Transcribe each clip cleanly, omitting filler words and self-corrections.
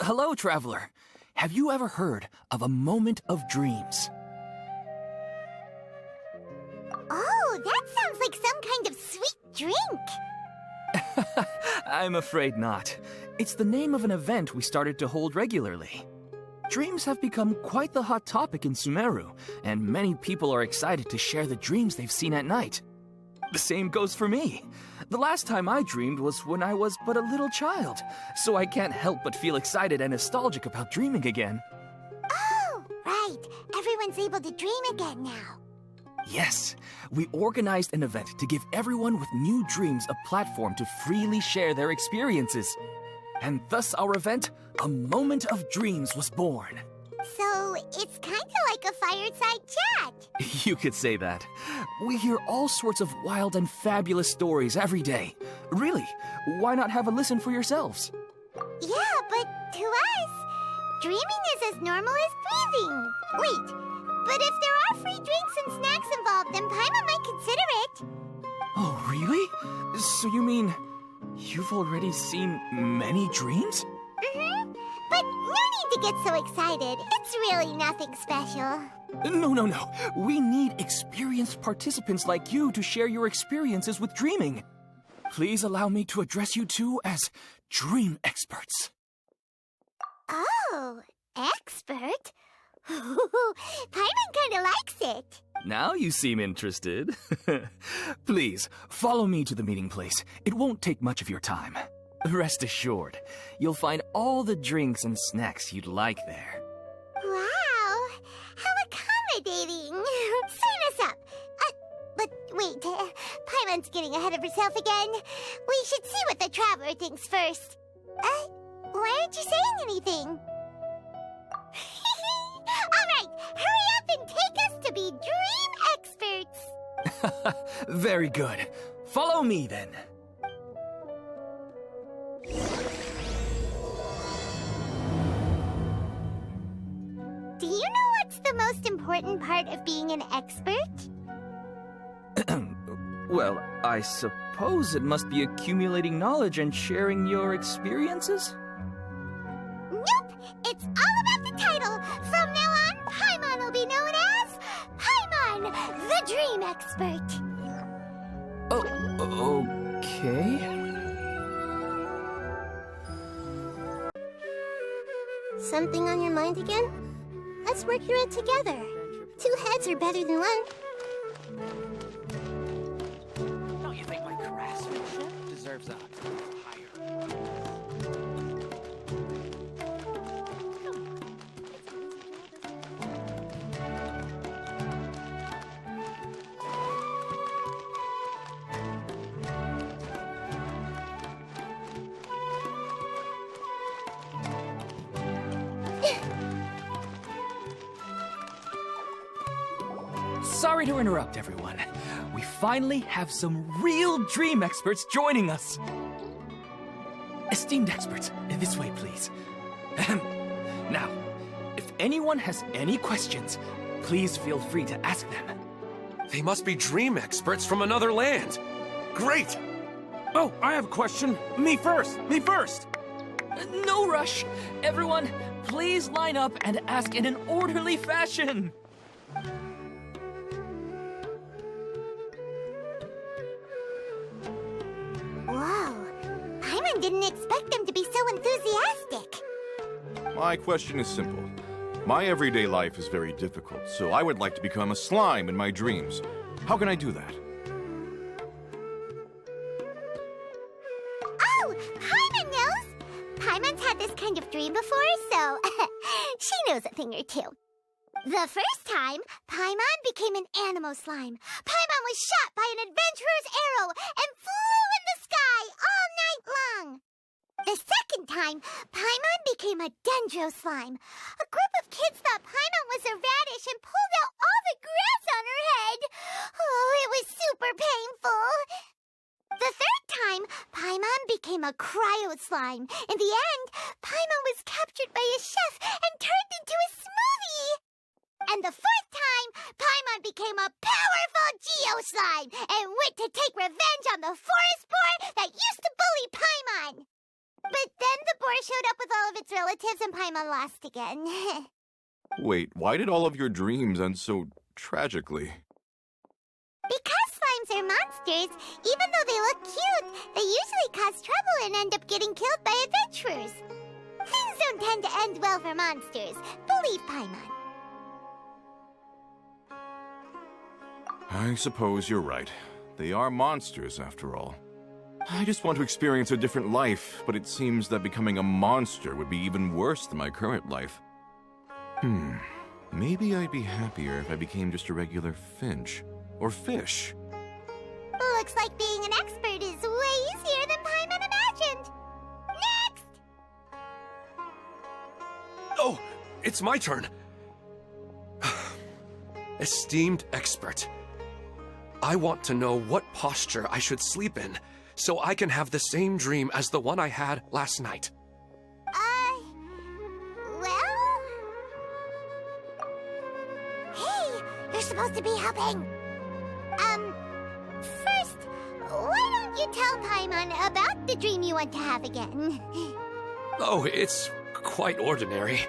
Hello, traveler. Have you ever heard of a moment of dreams? Oh, that sounds like some kind of sweet drink. I'm afraid not. It's the name of an event we started to hold regularly. Dreams have become quite the hot topic in Sumeru, and many people are excited to share the dreams they've seen at night. The same goes for me. The last time I dreamed was when I was but a little child, so I can't help but feel excited and nostalgic about dreaming again. Oh, right. Everyone's able to dream again now. Yes, we organized an event to give everyone with new dreams a platform to freely share their experiences. And thus our event, A Moment of Dreams, was born. So, it's kind of like a fireside chat. You could say that. We hear all sorts of wild and fabulous stories every day. Really, why not have a listen for yourselves? Yeah, but to us, dreaming is as normal as breathing. Wait, but if there are free drinks and snacks involved, then Paimon might consider it. Oh, really? So you mean you've already seen many dreams? Mm-hmm. But no need to get so excited. It's really nothing special. No. We need experienced participants like you to share your experiences with dreaming. Please allow me to address you two as dream experts. Oh, expert? Paimon kind of likes it. Now you seem interested. Please, follow me to the meeting place. It won't take much of your time. Rest assured, you'll find all the drinks and snacks you'd like there. Wow, how accommodating. Sign us up. But wait, Paimon's getting ahead of herself again. We should see what the traveler thinks first. Why aren't you saying anything? All right, hurry up and take us to be dream experts. Very good. Follow me then. Do you know what's the most important part of being an expert? Well, I suppose it must be accumulating knowledge and sharing your experiences? Nope! It's all about the title! From now on, Paimon will be known as Paimon, the Dream Expert! Oh, okay. Something on your mind again? Let's work through it together. Two heads are better than one. Don't you think my craftsmanship deserves a higher? Sorry to interrupt, everyone. We finally have some real dream experts joining us. Esteemed experts, this way, please. Now, if anyone has any questions, please feel free to ask them. They must be dream experts from another land. Great! Oh, I have a question. Me first! No rush. Everyone, please line up and ask in an orderly fashion. Whoa, Paimon didn't expect them to be so enthusiastic. My question is simple. My everyday life is very difficult, so I would like to become a slime in my dreams. How can I do that? Oh, Paimon knows! Paimon's had this kind of dream before, so she knows a thing or two. The first time, Paimon became an animal slime. Paimon was shot by an adventurer's arrow and flew in the sky all night long. The second time, Paimon became a dendro slime. A group of kids thought Paimon was a radish and pulled out all the grass on her head. Oh, it was super painful. The third time, Paimon became a cryo slime. In the end, Paimon was captured by a chef and turned into a smoothie. And the fourth time, Paimon became a powerful geo slime and went to take revenge on the forest boar that used to bully Paimon. But then the boar showed up with all of its relatives and Paimon lost again. Wait, why did all of your dreams end so tragically? Because slimes are monsters, even though they look cute, they usually cause trouble and end up getting killed by adventurers. Things don't tend to end well for monsters. Believe Paimon. I suppose you're right. They are monsters, after all. I just want to experience a different life, but it seems that becoming a monster would be even worse than my current life. Maybe I'd be happier if I became just a regular finch. Or fish. Looks like being an expert is way easier than Paimon imagined. Next! Oh, it's my turn. Esteemed expert, I want to know what posture I should sleep in so I can have the same dream as the one I had last night. Well... Hey, you're supposed to be helping. First, why don't you tell Paimon about the dream you want to have again? Oh, it's quite ordinary.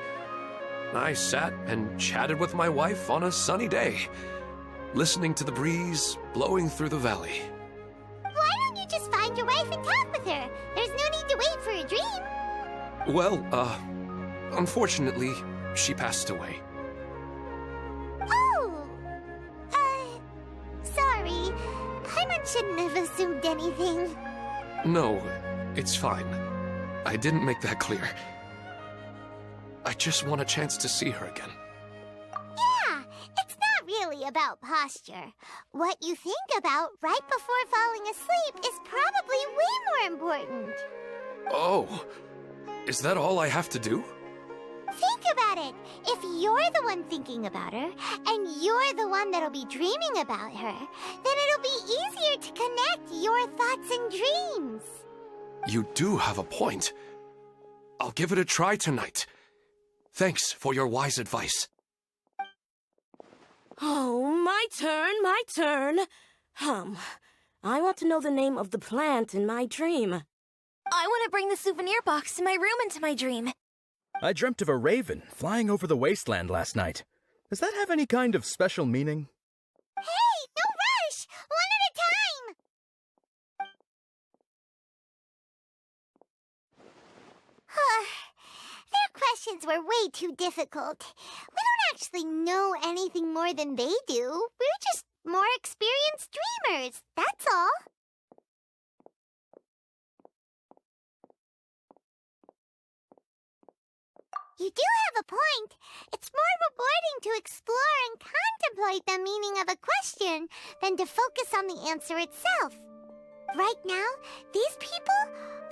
I sat and chatted with my wife on a sunny day, listening to the breeze blowing through the valley. Why don't you just find your wife and talk with her? There's no need to wait for a dream. Well, unfortunately, she passed away. Oh! Sorry. Paimon shouldn't have assumed anything. No, it's fine. I didn't make that clear. I just want a chance to see her again. Yeah, it's not really about posture. What you think about right before falling asleep is probably way more important. Oh, is that all I have to do? Think about it. If you're the one thinking about her, and you're the one that'll be dreaming about her, then it'll be easier to connect your thoughts and dreams. You do have a point. I'll give it a try tonight. Thanks for your wise advice. Oh, my turn. I want to know the name of the plant in my dream. I want to bring the souvenir box to my room into my dream. I dreamt of a raven flying over the wasteland last night. Does that have any kind of special meaning? Hey, no rush! One at a time! Their questions were way too difficult. We don't actually know anything more than they do. We're just more experienced dreamers, that's all. You do have a point. It's more rewarding to explore and contemplate the meaning of a question than to focus on the answer itself. Right now, these people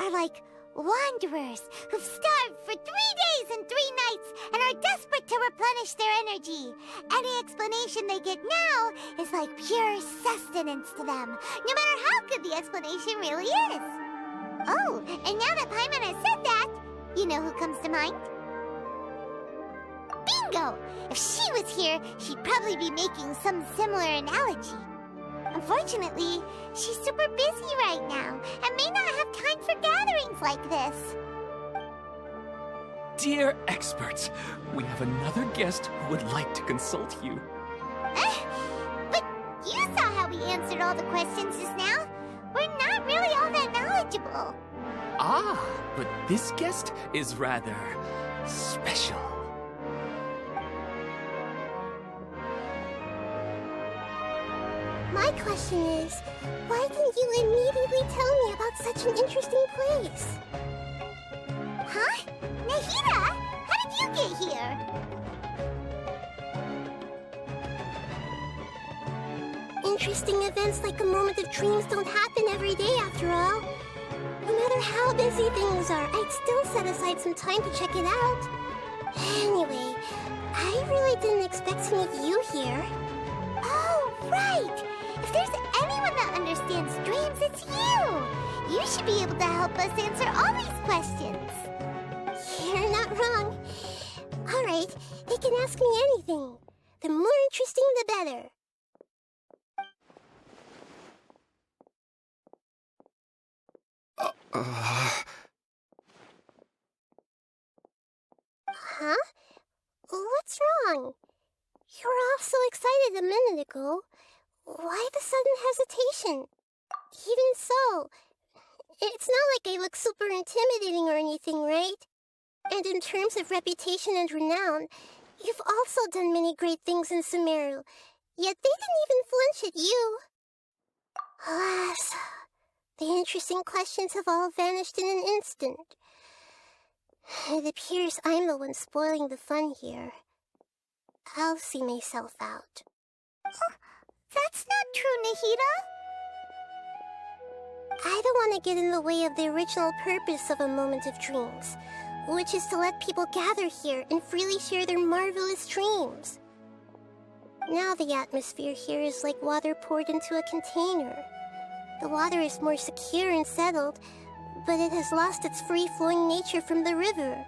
are like wanderers who've starved for 3 days and 3 nights and are desperate to replenish their energy. Any explanation they get now is like pure sustenance to them, no matter how good the explanation really is. Oh, and now that Paimon has said that, you know who comes to mind? Bingo! If she was here, she'd probably be making some similar analogy. Unfortunately, she's super busy right now and may not have time for gatherings like this. Dear experts, we have another guest who would like to consult you. But you saw how we answered all the questions just now. We're not really all that knowledgeable. Ah, but this guest is rather special. My question is, why didn't you immediately tell me about such an interesting place? Huh? Nahida? How did you get here? Interesting events like a moment of dreams don't happen every day after all. No matter how busy things are, I'd still set aside some time to check it out. Anyway, I really didn't expect to meet you here. Oh, right! If there's anyone that understands dreams, it's you! You should be able to help us answer all these questions. You're not wrong. All right, they can ask me anything. The more interesting, the better. Huh? What's wrong? You were all so excited a minute ago. Why the sudden hesitation? Even so, it's not like I look super intimidating or anything, right? And in terms of reputation and renown, you've also done many great things in Sumeru, yet they didn't even flinch at you. Alas, the interesting questions have all vanished in an instant. It appears I'm the one spoiling the fun here. I'll see myself out. Oh, that's not true, Nahida. I don't want to get in the way of the original purpose of a Moment of Dreams, which is to let people gather here and freely share their marvelous dreams. Now the atmosphere here is like water poured into a container. The water is more secure and settled, but it has lost its free-flowing nature from the river.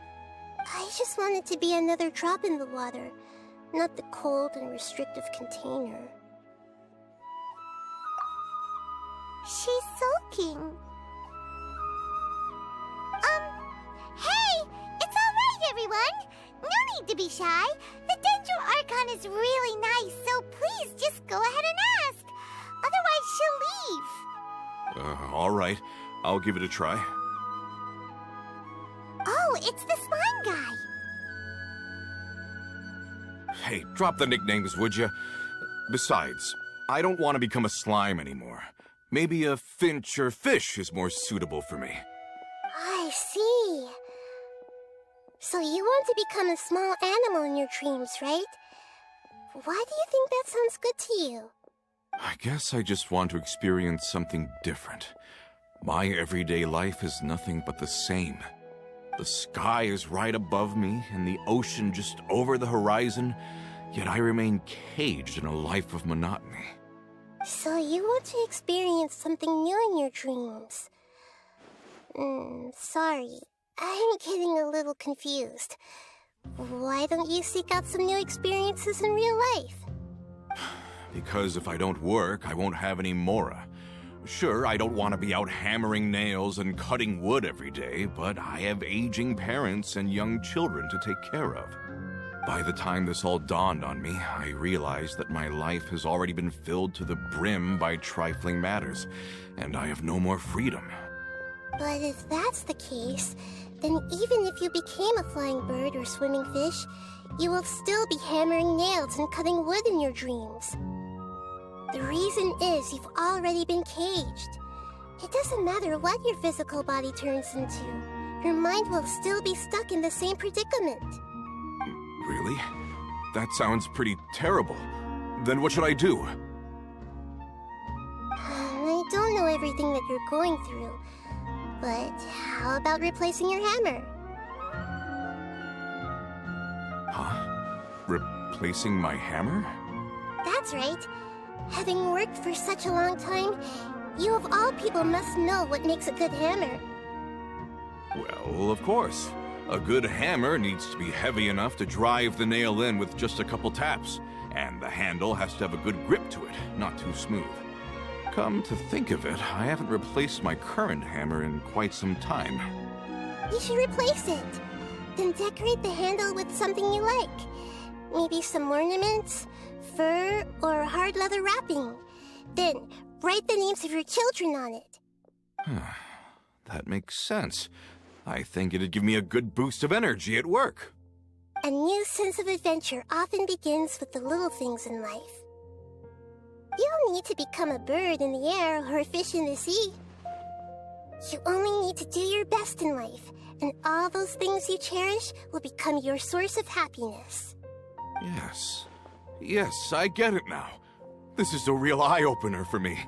I just want it to be another drop in the water, not the cold and restrictive container. She's sulking. Hey! It's alright, everyone! No need to be shy. The Dendro Archon is really nice, so please just go ahead and ask. Otherwise, she'll leave. All right. I'll give it a try. Oh, it's the slime guy. Hey, drop the nicknames, would you? Besides, I don't want to become a slime anymore. Maybe a finch or fish is more suitable for me. I see. So you want to become a small animal in your dreams, right? Why do you think that sounds good to you? I guess I just want to experience something different. My everyday life is nothing but the same. The sky is right above me and the ocean just over the horizon, yet I remain caged in a life of monotony. So you want to experience something new in your dreams? Sorry, I'm getting a little confused. Why don't you seek out some new experiences in real life? Because if I don't work, I won't have any mora. Sure, I don't want to be out hammering nails and cutting wood every day, but I have aging parents and young children to take care of. By the time this all dawned on me, I realized that my life has already been filled to the brim by trifling matters, and I have no more freedom. But if that's the case, then even if you became a flying bird or swimming fish, you will still be hammering nails and cutting wood in your dreams. The reason is you've already been caged. It doesn't matter what your physical body turns into. Your mind will still be stuck in the same predicament. Really? That sounds pretty terrible. Then what should I do? I don't know everything that you're going through, but how about replacing your hammer? Huh? Replacing my hammer? That's right. Having worked for such a long time, you of all people must know what makes a good hammer. Well, of course. A good hammer needs to be heavy enough to drive the nail in with just a couple taps, and the handle has to have a good grip to it, not too smooth. Come to think of it, I haven't replaced my current hammer in quite some time. You should replace it. Then decorate the handle with something you like. Maybe some ornaments, fur, or hard leather wrapping. Then write the names of your children on it. That makes sense. I think it'd give me a good boost of energy at work. A new sense of adventure often begins with the little things in life. You don't need to become a bird in the air or a fish in the sea. You only need to do your best in life, and all those things you cherish will become your source of happiness. Yes, I get it now. This is a real eye-opener for me.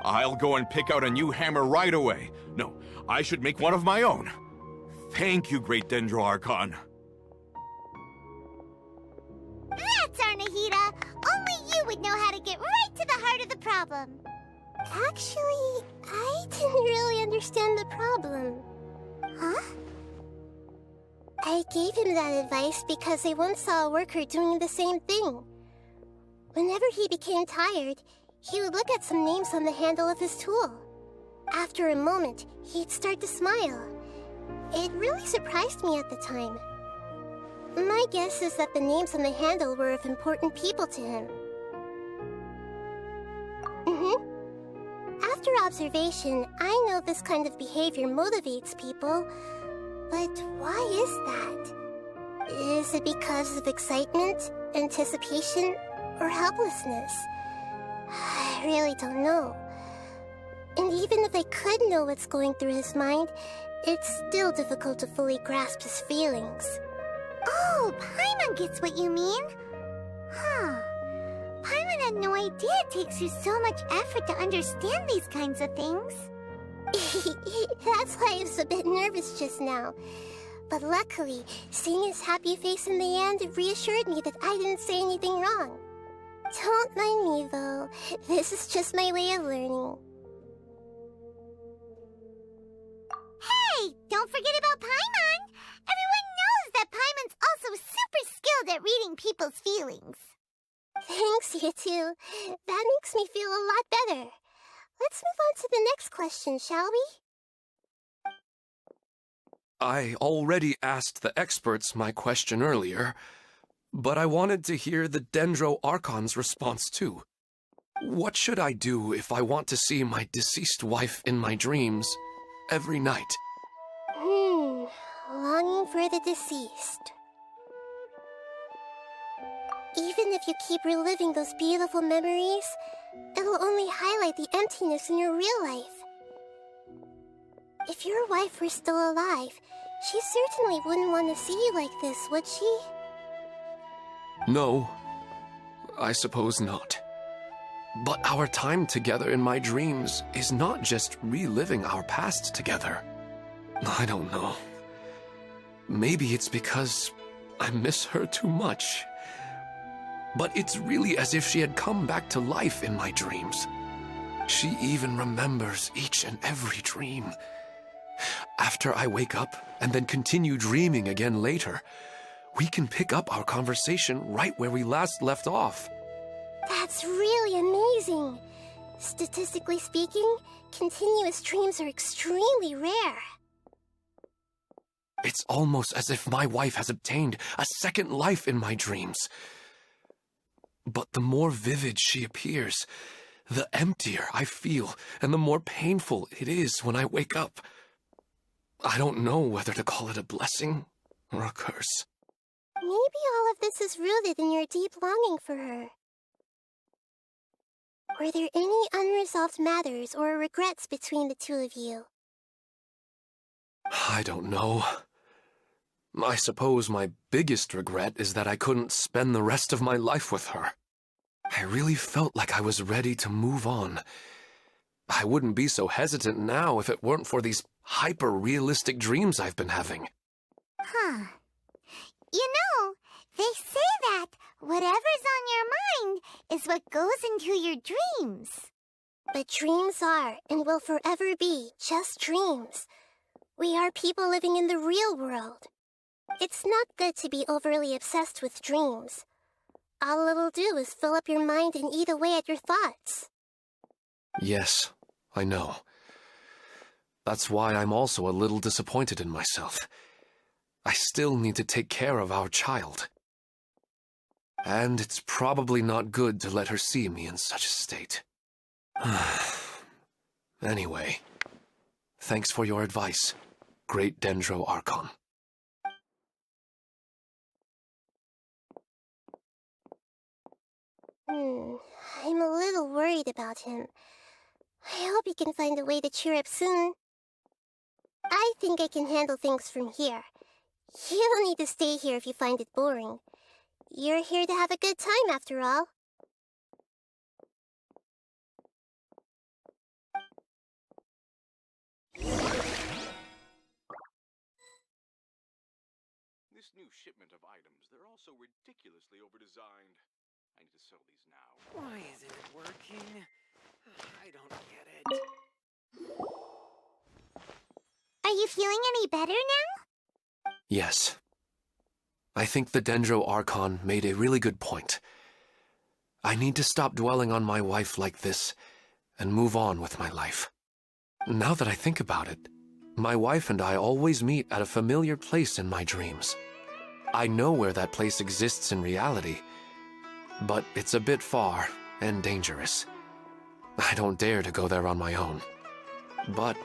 I'll go and pick out a new hammer right away. No, I should make one of my own. Thank you, Great Dendro Archon. That's our Nahida! Only you would know how to get right to the heart of the problem. Actually, I didn't really understand the problem. Huh? I gave him that advice because I once saw a worker doing the same thing. Whenever he became tired, he would look at some names on the handle of his tool. After a moment, he'd start to smile. It really surprised me at the time. My guess is that the names on the handle were of important people to him. After observation, I know this kind of behavior motivates people, but why is that? Is it because of excitement, anticipation, or helplessness? I really don't know. And even if I could know what's going through his mind, it's still difficult to fully grasp his feelings. Oh, Paimon gets what you mean. Huh. Paimon had no idea it takes you so much effort to understand these kinds of things. That's why I was a bit nervous just now. But luckily, seeing his happy face in the end reassured me that I didn't say anything wrong. Don't mind me, though. This is just my way of learning. Hey, don't forget about Paimon! Everyone knows that Paimon's also super skilled at reading people's feelings. Thanks, you two. That makes me feel a lot better. Let's move on to the next question, shall we? I already asked the experts my question earlier, but I wanted to hear the Dendro Archon's response too. What should I do if I want to see my deceased wife in my dreams every night? Longing for the deceased. Even if you keep reliving those beautiful memories, it'll only highlight the emptiness in your real life. If your wife were still alive, she certainly wouldn't want to see you like this, would she? No, I suppose not. But our time together in my dreams is not just reliving our past together. I don't know. Maybe it's because I miss her too much. But it's really as if she had come back to life in my dreams. She even remembers each and every dream. After I wake up and then continue dreaming again later, we can pick up our conversation right where we last left off. That's really amazing. Statistically speaking, continuous dreams are extremely rare. It's almost as if my wife has obtained a second life in my dreams. But the more vivid she appears, the emptier I feel, and the more painful it is when I wake up. I don't know whether to call it a blessing or a curse. Maybe all of this is rooted in your deep longing for her. Were there any unresolved matters or regrets between the two of you? I don't know. I suppose my biggest regret is that I couldn't spend the rest of my life with her. I really felt like I was ready to move on. I wouldn't be so hesitant now if it weren't for these hyper-realistic dreams I've been having. Huh. You know, they say that whatever's on your mind is what goes into your dreams. But dreams are and will forever be just dreams. We are people living in the real world. It's not good to be overly obsessed with dreams. All it'll do is fill up your mind and eat away at your thoughts. Yes, I know. That's why I'm also a little disappointed in myself. I still need to take care of our child. And it's probably not good to let her see me in such a state. Anyway, thanks for your advice, Great Dendro Archon. I'm a little worried about him. I hope he can find a way to cheer up soon. I think I can handle things from here. You don't need to stay here if you find it boring. You're here to have a good time, after all. This new shipment of items, they're all so ridiculously overdesigned. I need to sell these now. Why isn't it working? I don't get it. Are you feeling any better now? Yes. I think the Dendro Archon made a really good point. I need to stop dwelling on my wife like this and move on with my life. Now that I think about it, my wife and I always meet at a familiar place in my dreams. I know where that place exists in reality, but it's a bit far and dangerous. I don't dare to go there on my own. But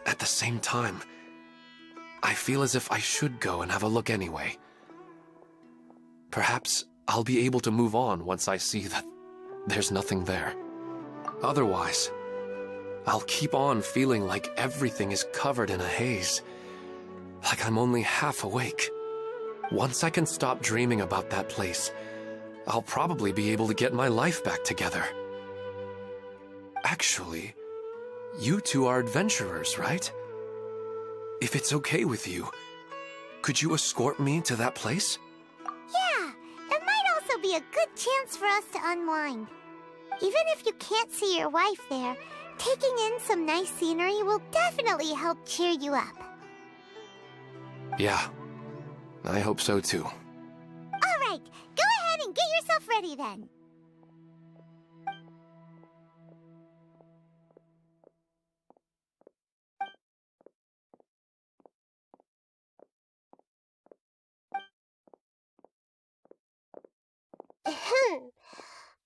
at the same time, I feel as if I should go and have a look anyway. Perhaps I'll be able to move on once I see that there's nothing there. Otherwise, I'll keep on feeling like everything is covered in a haze, like I'm only half awake. Once I can stop dreaming about that place, I'll probably be able to get my life back together. Actually, you two are adventurers, right? If it's okay with you, could you escort me to that place? Yeah, it might also be a good chance for us to unwind. Even if you can't see your wife there, taking in some nice scenery will definitely help cheer you up. Yeah, I hope so too. All right, go ahead and get yourself ready then.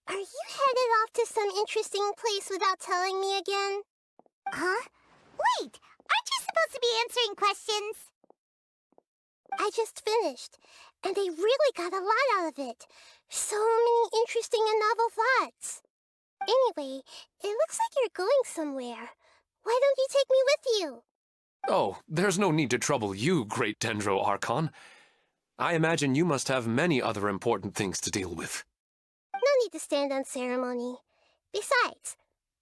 Are you headed off to some interesting place without telling me again? Huh? Wait, aren't you supposed to be answering questions? I just finished, and I really got a lot out of it. So many interesting and novel thoughts. Anyway, it looks like you're going somewhere. Why don't you take me with you? Oh, there's no need to trouble you, Great Dendro Archon. I imagine you must have many other important things to deal with. No need to stand on ceremony. Besides,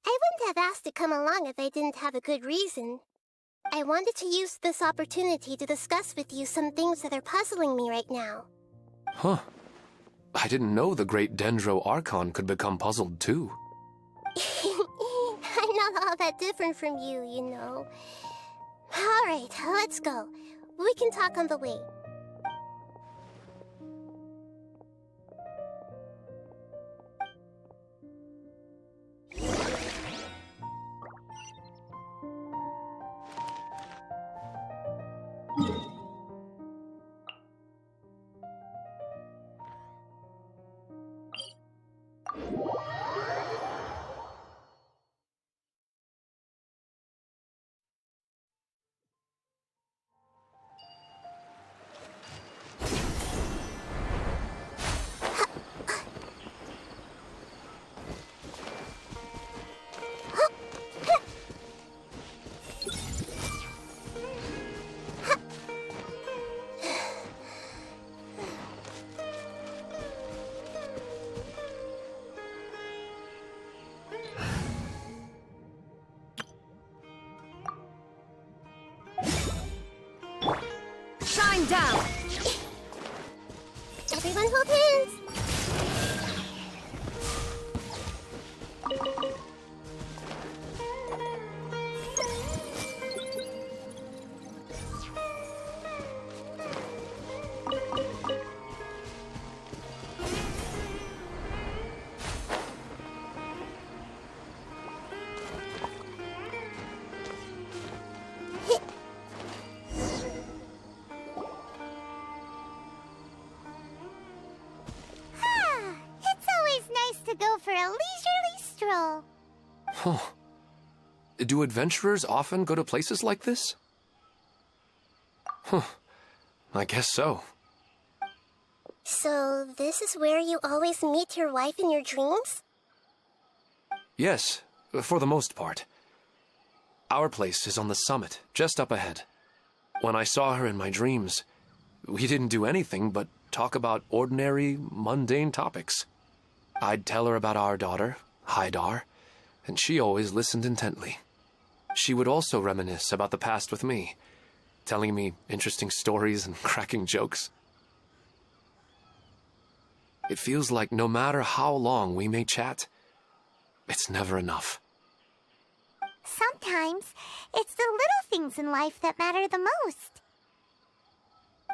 I wouldn't have asked to come along if I didn't have a good reason. I wanted to use this opportunity to discuss with you some things that are puzzling me right now. Huh. I didn't know the Great Dendro Archon could become puzzled too. I'm not all that different from you, you know. All right, let's go. We can talk on the way. Shine down! Everyone hold hands! To go for a leisurely stroll. Huh. Do adventurers often go to places like this? Huh. I guess so. So, this is where you always meet your wife in your dreams? Yes, for the most part. Our place is on the summit, just up ahead. When I saw her in my dreams, we didn't do anything but talk about ordinary, mundane topics. I'd tell her about our daughter, Haidar, and she always listened intently. She would also reminisce about the past with me, telling me interesting stories and cracking jokes. It feels like no matter how long we may chat, it's never enough. Sometimes, it's the little things in life that matter the most.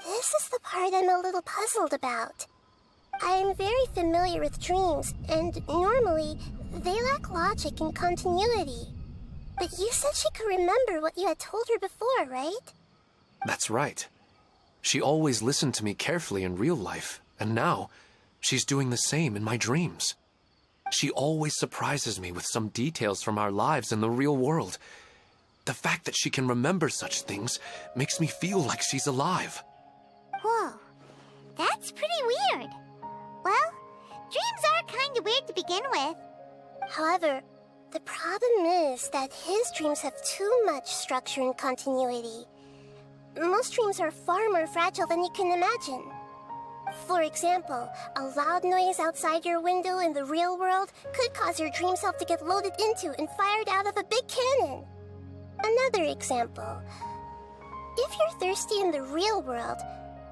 This is the part I'm a little puzzled about. I am very familiar with dreams, and normally, they lack logic and continuity. But you said she could remember what you had told her before, right? That's right. She always listened to me carefully in real life, and now she's doing the same in my dreams. She always surprises me with some details from our lives in the real world. The fact that she can remember such things makes me feel like she's alive. Whoa, that's pretty weird. Well, dreams are kind of weird to begin with. However, the problem is that his dreams have too much structure and continuity. Most dreams are far more fragile than you can imagine. For example, a loud noise outside your window in the real world could cause your dream self to get loaded into and fired out of a big cannon. Another example. If you're thirsty in the real world,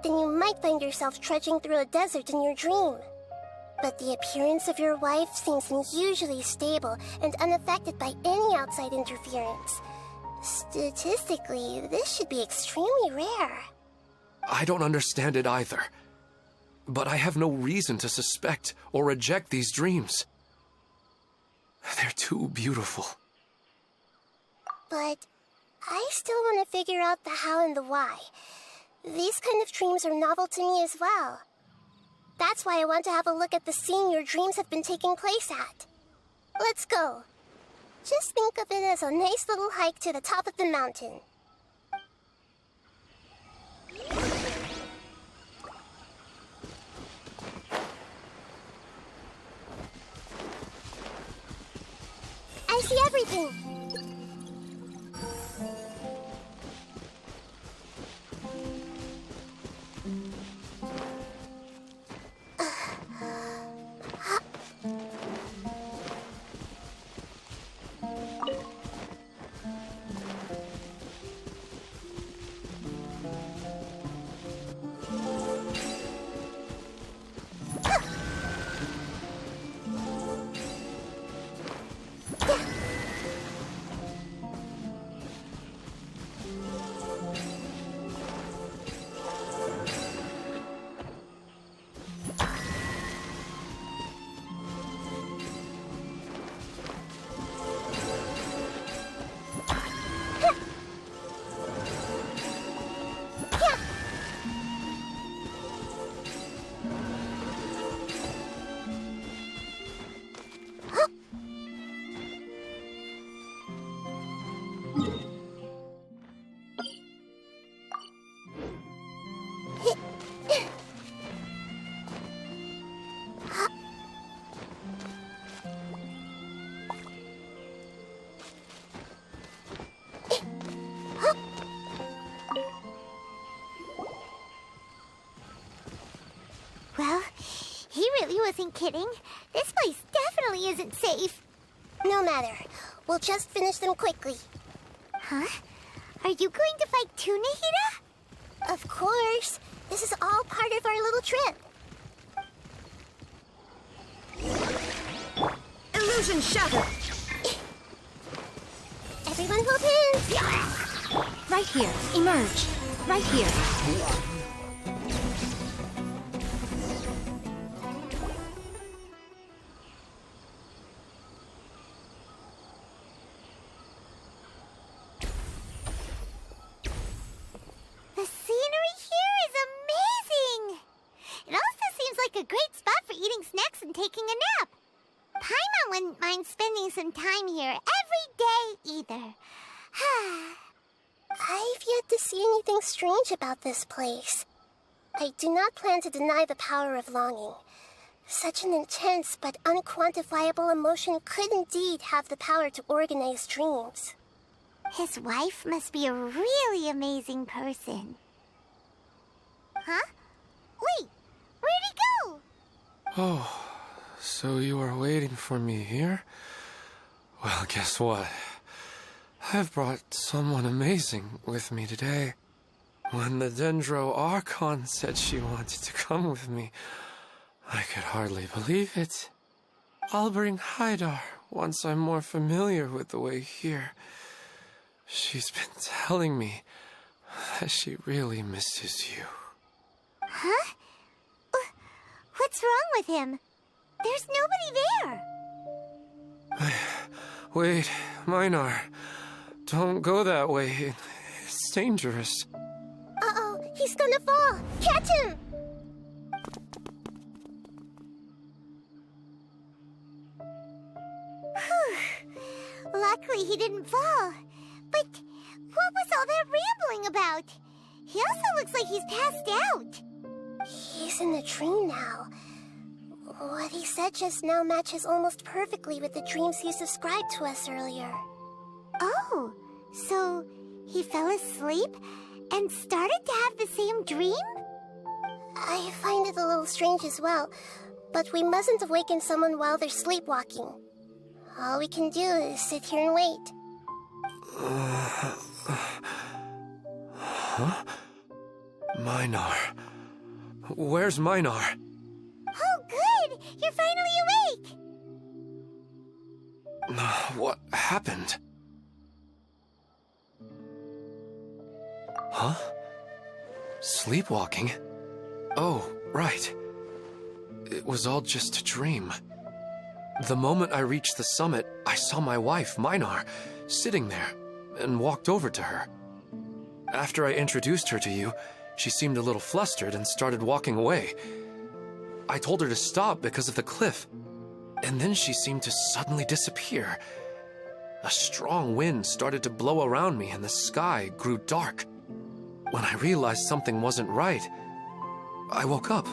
then you might find yourself trudging through a desert in your dream. But the appearance of your wife seems unusually stable and unaffected by any outside interference. Statistically, this should be extremely rare. I don't understand it either. But I have no reason to suspect or reject these dreams. They're too beautiful. But I still want to figure out the how and the why. These kind of dreams are novel to me as well. That's why I want to have a look at the scene your dreams have been taking place at. Let's go. Just think of it as a nice little hike to the top of the mountain. I see everything. Well, he really wasn't kidding. This place definitely isn't safe. No matter. We'll just finish them quickly. Huh? Are you going to fight too, Nahida? Of course. This is all part of our little trip. Illusion shattered! Everyone hold hands! Right here. Emerge. Right here. The scenery here is amazing! It also seems like a great spot for eating snacks and taking a nap. Paimon wouldn't mind spending some time here every day either. I've yet to see anything strange about this place. I do not plan to deny the power of longing. Such an intense but unquantifiable emotion could indeed have the power to organize dreams. His wife must be a really amazing person. Huh? Wait, where'd he go? Oh, so you are waiting for me here? Well, guess what? I've brought someone amazing with me today. When the Dendro Archon said she wanted to come with me, I could hardly believe it. I'll bring Haidar once I'm more familiar with the way here. She's been telling me that she really misses you. Huh? What's wrong with him? There's nobody there. Wait, Minar. Don't go that way. It's dangerous. Uh-oh, he's He's gonna fall! Catch him! Whew. Luckily he didn't fall. But what was all that rambling about? He also looks like he's passed out. He's in the dream now. What he said just now matches almost perfectly with the dreams he described to us earlier. Oh, so he fell asleep and started to have the same dream? I find it a little strange as well, but we mustn't awaken someone while they're sleepwalking. All we can do is sit here and wait. Huh? Minar. Where's Minar? Oh, good! You're finally awake! What happened? Huh? Sleepwalking? Oh, right. It was all just a dream. The moment I reached the summit, I saw my wife, Minar, sitting there, and walked over to her. After I introduced her to you, she seemed a little flustered and started walking away. I told her to stop because of the cliff, and then she seemed to suddenly disappear. A strong wind started to blow around me and the sky grew dark. When I realized something wasn't right, I woke up.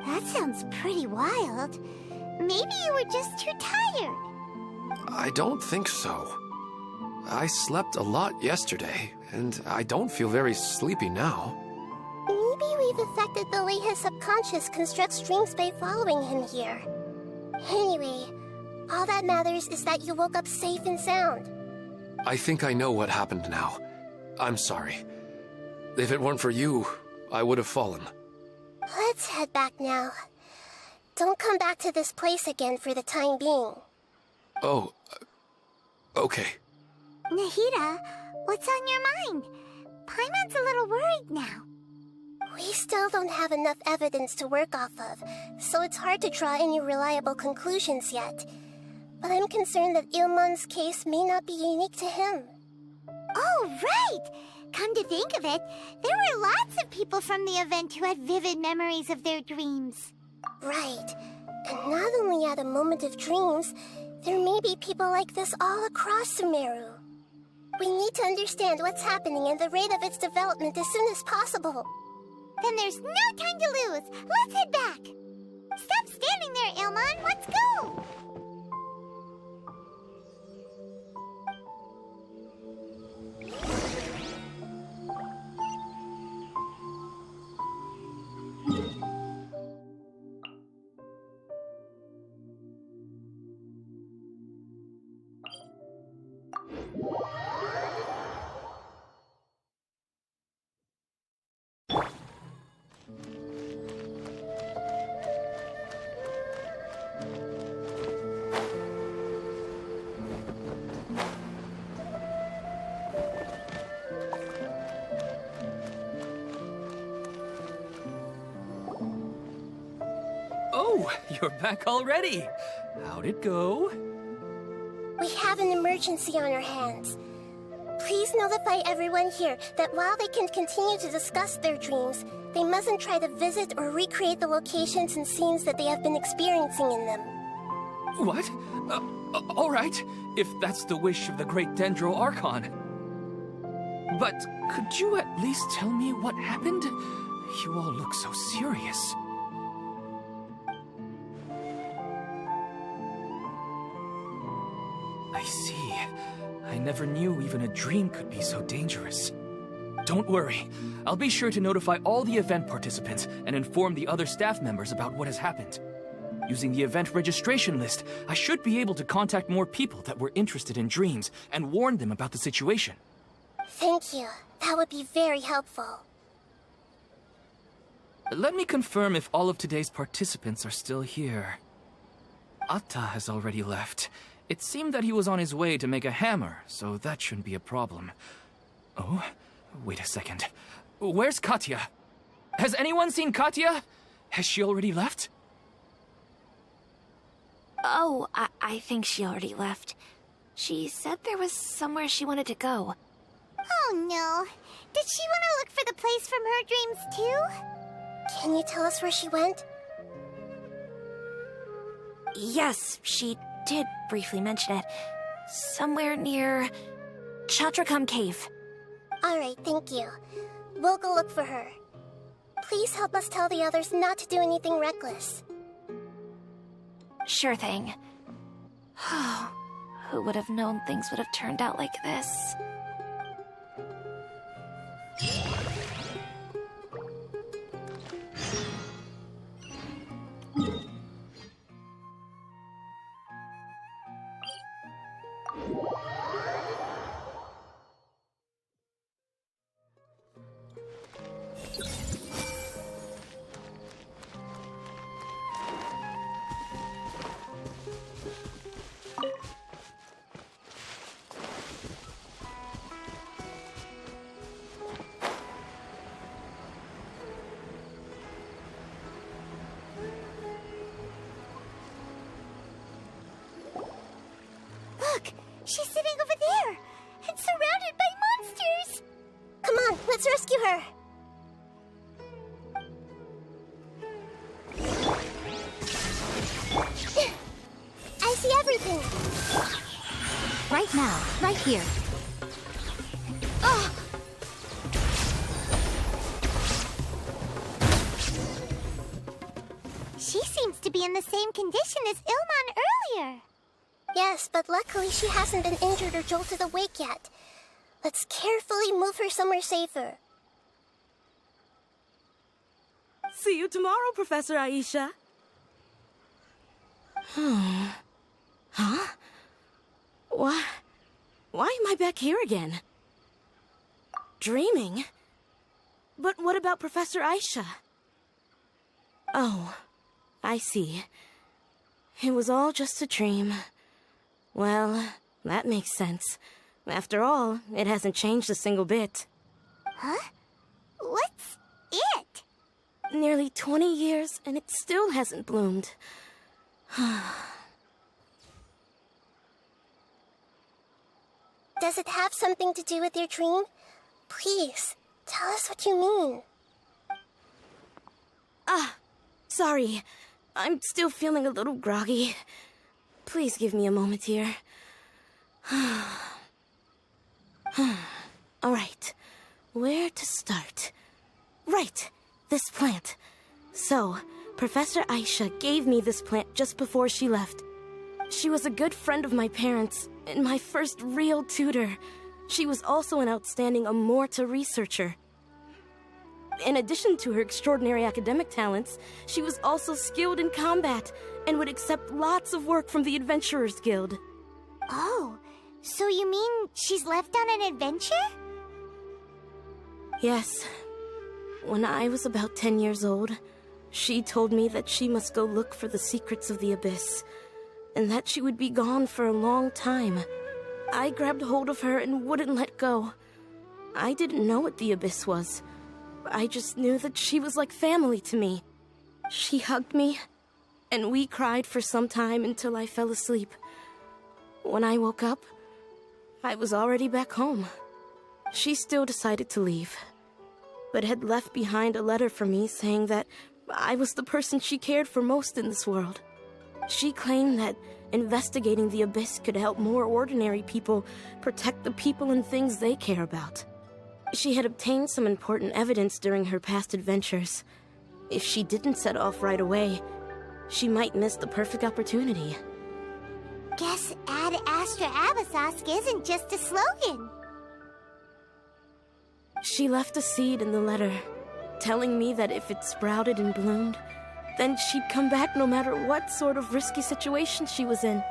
That sounds pretty wild. Maybe you were just too tired. I don't think so. I slept a lot yesterday, and I don't feel very sleepy now. Maybe we've affected the way his subconscious constructs dreams by following him here. Anyway, all that matters is that you woke up safe and sound. I think I know what happened now. I'm sorry. If it weren't for you, I would have fallen. Let's head back now. Don't come back to this place again for the time being. Oh, okay. Nahida, what's on your mind? Paimon's a little worried now. We still don't have enough evidence to work off of, so it's hard to draw any reliable conclusions yet. But I'm concerned that Ilmon's case may not be unique to him. Oh, right! Come to think of it, there were lots of people from the event who had vivid memories of their dreams. Right. And not only at a moment of dreams, there may be people like this all across Sumeru. We need to understand what's happening and the rate of its development as soon as possible. Then there's no time to lose. Let's head back. Stop standing there, Ilmon. Let's go. Oh, you're back already. How'd it go? We have an emergency on our hands. Please notify everyone here that while they can continue to discuss their dreams, they mustn't try to visit or recreate the locations and scenes that they have been experiencing in them. What? All right, if that's the wish of the great Dendro Archon. But could you at least tell me what happened? You all look so serious. I see. I never knew even a dream could be so dangerous. Don't worry. I'll be sure to notify all the event participants and inform the other staff members about what has happened. Using the event registration list, I should be able to contact more people that were interested in dreams and warn them about the situation. Thank you. That would be very helpful. Let me confirm if all of today's participants are still here. Atta has already left. It seemed that he was on his way to make a hammer, so that shouldn't be a problem. Oh, wait a second. Where's Katya? Has anyone seen Katya? Has she already left? Oh, I think she already left. She said there was somewhere she wanted to go. Oh no. Did she want to look for the place from her dreams too? Can you tell us where she went? Yes, she did briefly mention it. Somewhere near Chatrakam Cave. Alright, thank you. We'll go look for her. Please help us tell the others not to do anything reckless. Sure thing. Who would have known things would have turned out like this? Look! She's sitting over there! And surrounded by monsters! Come on, let's rescue her! I see everything! Right now, right here. Oh! She seems to be in the same condition as Ilman earlier. Yes, but luckily she hasn't been injured or jolted awake yet. Let's carefully move her somewhere safer. See you tomorrow, Professor Aisha. Huh? Why am I back here again? Dreaming? But what about Professor Aisha? Oh, I see. It was all just a dream. Well, that makes sense. After all, it hasn't changed a single bit. Huh? What's it? Nearly 20 years, and it still hasn't bloomed. Does it have something to do with your dream? Please, tell us what you mean. Sorry. I'm still feeling a little groggy. Please give me a moment here. Alright, where to start? Right, this plant. So, Professor Aisha gave me this plant just before she left. She was a good friend of my parents, and my first real tutor. She was also an outstanding Amorta researcher. In addition to her extraordinary academic talents, she was also skilled in combat and would accept lots of work from the Adventurers Guild. Oh, so you mean she's left on an adventure? Yes. When I was about 10 years old, she told me that she must go look for the secrets of the Abyss, and that she would be gone for a long time. I grabbed hold of her and wouldn't let go. I didn't know what the Abyss was. I just knew that she was like family to me. She hugged me, and we cried for some time until I fell asleep. When I woke up, I was already back home. She still decided to leave, but had left behind a letter for me saying that I was the person she cared for most in this world. She claimed that investigating the Abyss could help more ordinary people protect the people and things they care about. She had obtained some important evidence during her past adventures. If she didn't set off right away, she might miss the perfect opportunity. Guess Ad Astra Abyssosque isn't just a slogan. She left a seed in the letter, telling me that if it sprouted and bloomed, then she'd come back no matter what sort of risky situation she was in.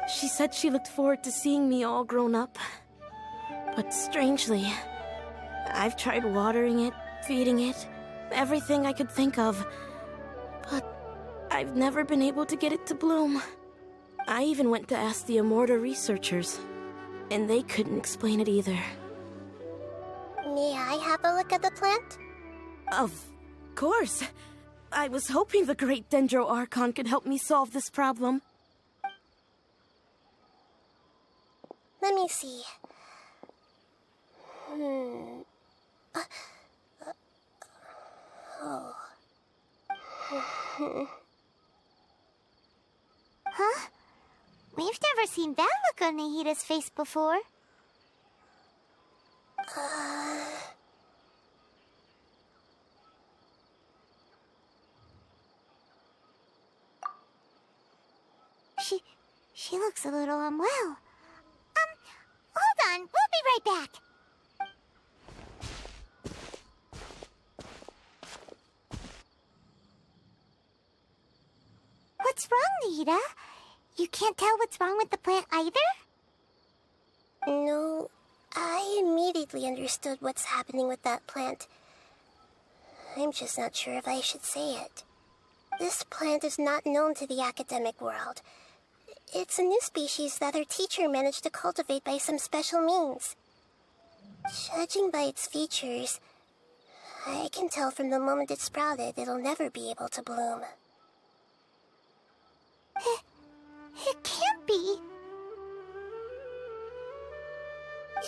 She said she looked forward to seeing me all grown up. But strangely, I've tried watering it, feeding it, everything I could think of. But I've never been able to get it to bloom. I even went to ask the Amorta researchers, and they couldn't explain it either. May I have a look at the plant? Of course. I was hoping the great Dendro Archon could help me solve this problem. Let me see. Oh. Huh? We've never seen that look on Nahida's face before. She looks a little unwell. Hold on, we'll be right back. What's wrong, Nahida? You can't tell what's wrong with the plant either? No, I immediately understood what's happening with that plant. I'm just not sure if I should say it. This plant is not known to the academic world. It's a new species that our teacher managed to cultivate by some special means. Judging by its features, I can tell from the moment it sprouted it'll never be able to bloom. It can't be.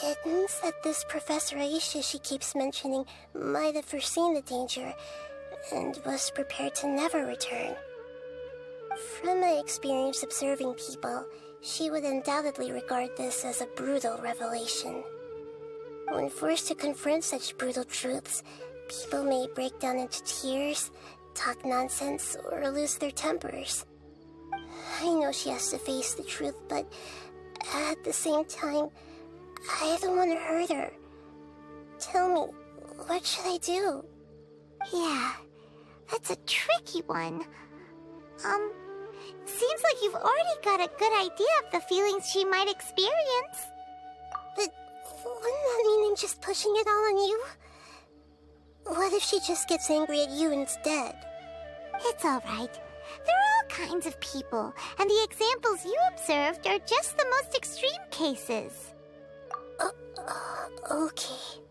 It means that this Professor Aisha she keeps mentioning might have foreseen the danger and was prepared to never return. From my experience observing people, she would undoubtedly regard this as a brutal revelation. When forced to confront such brutal truths, people may break down into tears, talk nonsense, or lose their tempers. I know she has to face the truth, but at the same time, I don't want to hurt her. Tell me, what should I do? Yeah, that's a tricky one. Seems like you've already got a good idea of the feelings she might experience. But wouldn't that mean I'm just pushing it all on you? What if she just gets angry at you instead? It's all right. There are all kinds of people, and the examples you observed are just the most extreme cases. Okay.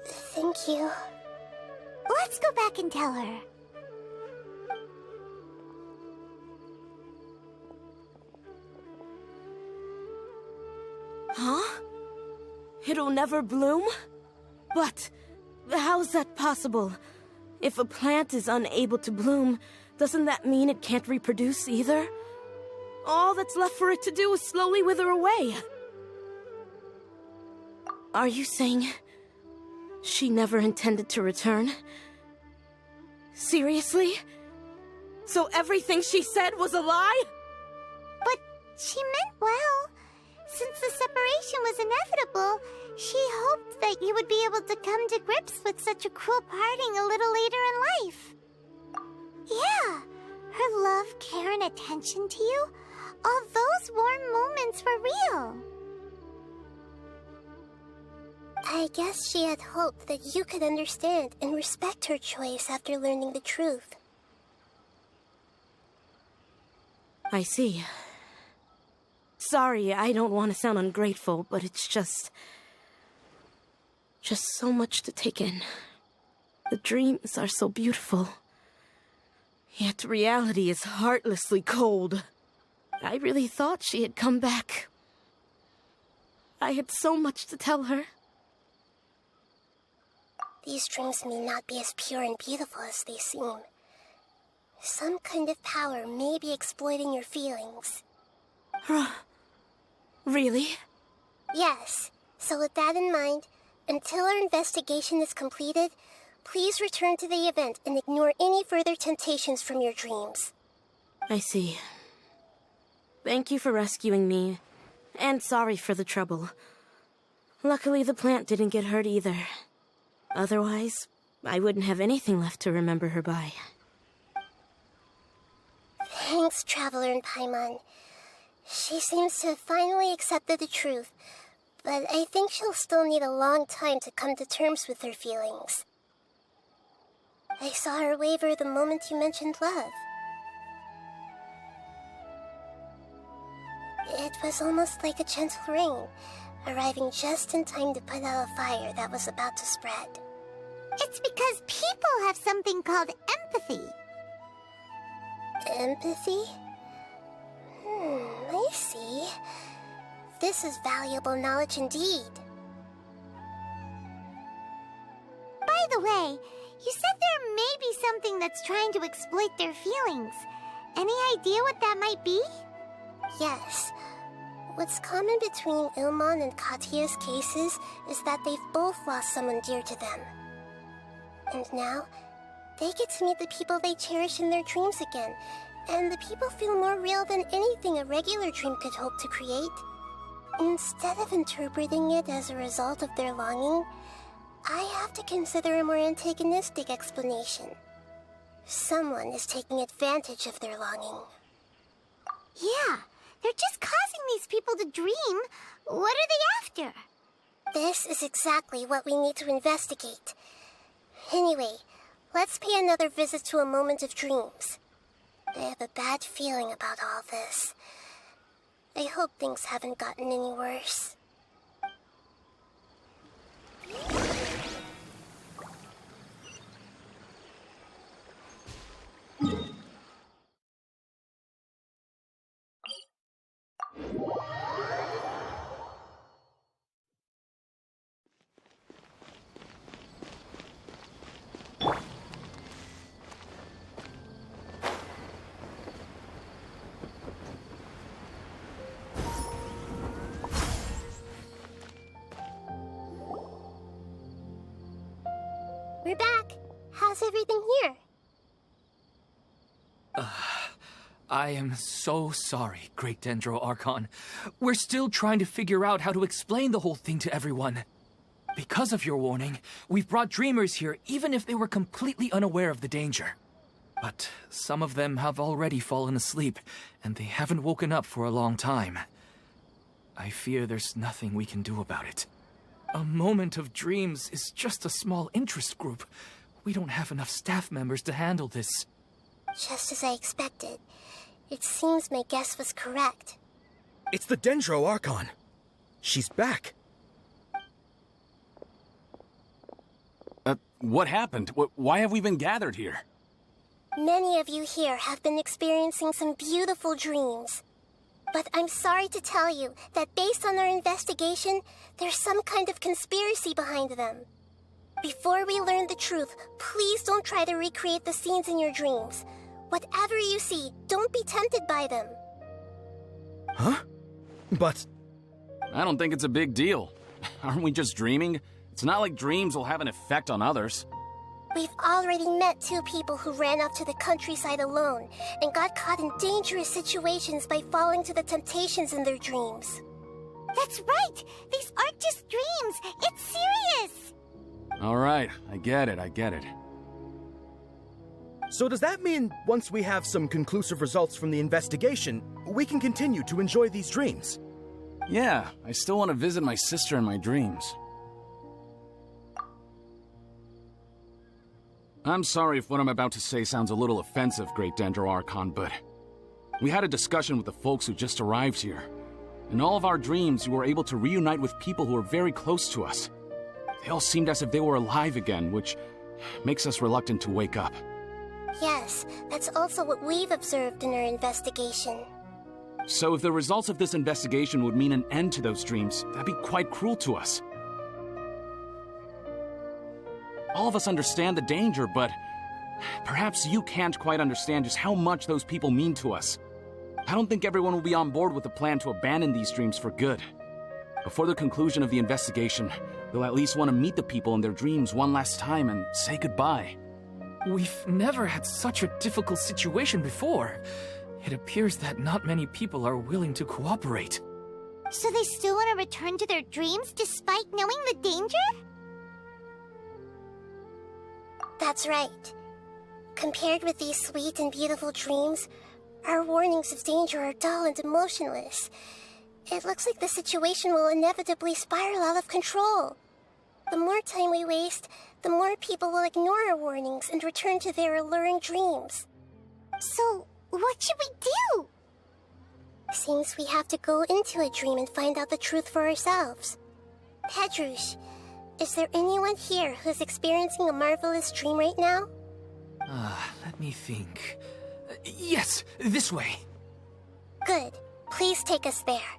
Thank you. Let's go back and tell her. Huh? It'll never bloom? But how's that possible? If a plant is unable to bloom, doesn't that mean it can't reproduce either? All that's left for it to do is slowly wither away. Are you saying she never intended to return? Seriously? So everything she said was a lie? But she meant well. Since the separation was inevitable, she hoped that you would be able to come to grips with such a cruel parting a little later in life. Yeah, her love, care, and attention to you, all those warm moments were real. I guess she had hoped that you could understand and respect her choice after learning the truth. I see. Sorry, I don't want to sound ungrateful, but it's just so much to take in. The dreams are so beautiful. Yet reality is heartlessly cold. I really thought she had come back. I had so much to tell her. These dreams may not be as pure and beautiful as they seem. Some kind of power may be exploiting your feelings. Really? Yes. So with that in mind, until our investigation is completed, please return to the event and ignore any further temptations from your dreams. I see. Thank you for rescuing me, and sorry for the trouble. Luckily, the plant didn't get hurt either. Otherwise, I wouldn't have anything left to remember her by. Thanks, Traveler and Paimon. She seems to have finally accepted the truth, but I think she'll still need a long time to come to terms with her feelings. I saw her waver the moment you mentioned love. It was almost like a gentle rain, arriving just in time to put out a fire that was about to spread. It's because people have something called empathy. Empathy? I see. This is valuable knowledge indeed. By the way, you said there may be something that's trying to exploit their feelings. Any idea what that might be? Yes. What's common between Ilmon and Katya's cases is that they've both lost someone dear to them. And now, they get to meet the people they cherish in their dreams again, and the people feel more real than anything a regular dream could hope to create. Instead of interpreting it as a result of their longing, I have to consider a more antagonistic explanation. Someone is taking advantage of their longing. Yeah, they're just causing these people to dream. What are they after? This is exactly what we need to investigate. Anyway, let's pay another visit to a moment of dreams. I have a bad feeling about all this. I hope things haven't gotten any worse. We're back. How's everything here? I am so sorry, Great Dendro Archon. We're still trying to figure out how to explain the whole thing to everyone. Because of your warning, we've brought dreamers here even if they were completely unaware of the danger. But some of them have already fallen asleep, and they haven't woken up for a long time. I fear there's nothing we can do about it. A moment of dreams is just a small interest group. We don't have enough staff members to handle this. Just as I expected. It seems my guess was correct. It's the Dendro Archon. She's back. What happened? Why have we been gathered here? Many of you here have been experiencing some beautiful dreams. But I'm sorry to tell you that based on our investigation, there's some kind of conspiracy behind them. Before we learn the truth, please don't try to recreate the scenes in your dreams. Whatever you see, don't be tempted by them. Huh? But... I don't think it's a big deal. Aren't we just dreaming? It's not like dreams will have an effect on others. We've already met 2 people who ran off to the countryside alone and got caught in dangerous situations by falling to the temptations in their dreams. That's right! These aren't just dreams! It's serious! All right, I get it. so does that mean once we have some conclusive results from the investigation, we can continue to enjoy these dreams? Yeah, I still want to visit my sister in my dreams. I'm sorry if what I'm about to say sounds a little offensive, Great Dendro Archon, but we had a discussion with the folks who just arrived here. In all of our dreams, we were able to reunite with people who were very close to us. They all seemed as if they were alive again, which makes us reluctant to wake up. Yes, that's also what we've observed in our investigation. So if the results of this investigation would mean an end to those dreams, that'd be quite cruel to us. All of us understand the danger, but perhaps you can't quite understand just how much those people mean to us. I don't think everyone will be on board with the plan to abandon these dreams for good. Before the conclusion of the investigation, they'll at least want to meet the people in their dreams one last time and say goodbye. We've never had such a difficult situation before. It appears that not many people are willing to cooperate. So they still want to return to their dreams despite knowing the danger? That's right. Compared with these sweet and beautiful dreams, our warnings of danger are dull and emotionless. It looks like the situation will inevitably spiral out of control. The more time we waste, the more people will ignore our warnings and return to their alluring dreams. So, what should we do? Seems we have to go into a dream and find out the truth for ourselves. Pedrush, is there anyone here who's experiencing a marvelous dream right now? Let me think. Yes, this way. Good. Please take us there.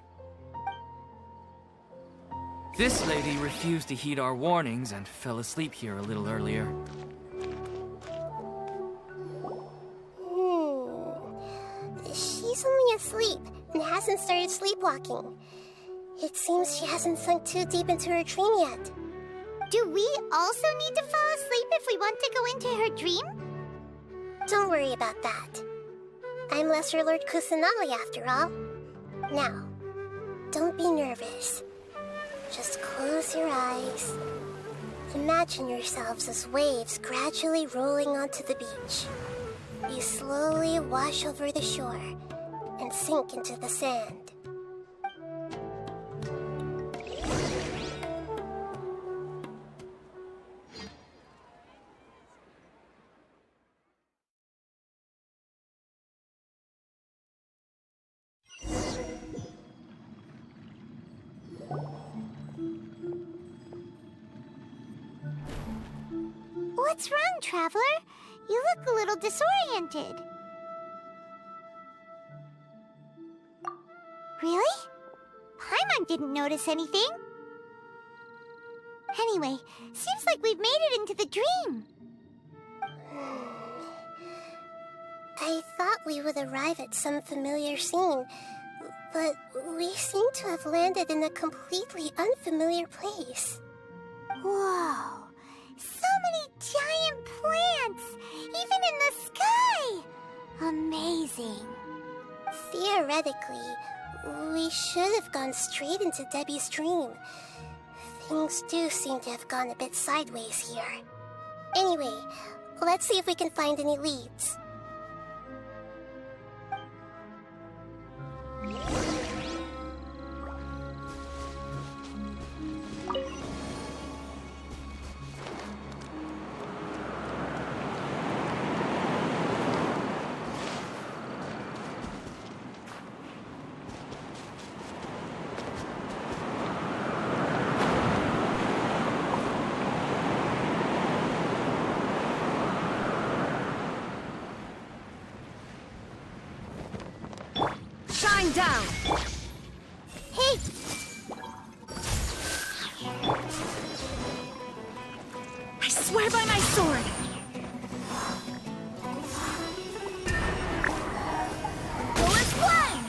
This lady refused to heed our warnings and fell asleep here a little earlier. She's only asleep and hasn't started sleepwalking. It seems she hasn't sunk too deep into her dream yet. Do we also need to fall asleep if we want to go into her dream? Don't worry about that. I'm Lesser Lord Kusanali after all. Now, don't be nervous. Just close your eyes. Imagine yourselves as waves gradually rolling onto the beach. You slowly wash over the shore and sink into the sand. What's wrong, Traveler? You look a little disoriented. Really? Paimon didn't notice anything. Anyway, seems like we've made it into the dream. I thought we would arrive at some familiar scene, but we seem to have landed in a completely unfamiliar place. Whoa! So many giant plants! Even in the sky! Amazing. Theoretically, we should have gone straight into Debbie's dream. Things do seem to have gone a bit sideways here. Anyway, let's see if we can find any leads. Shine down! Hey! I swear by my sword! Bullets flying!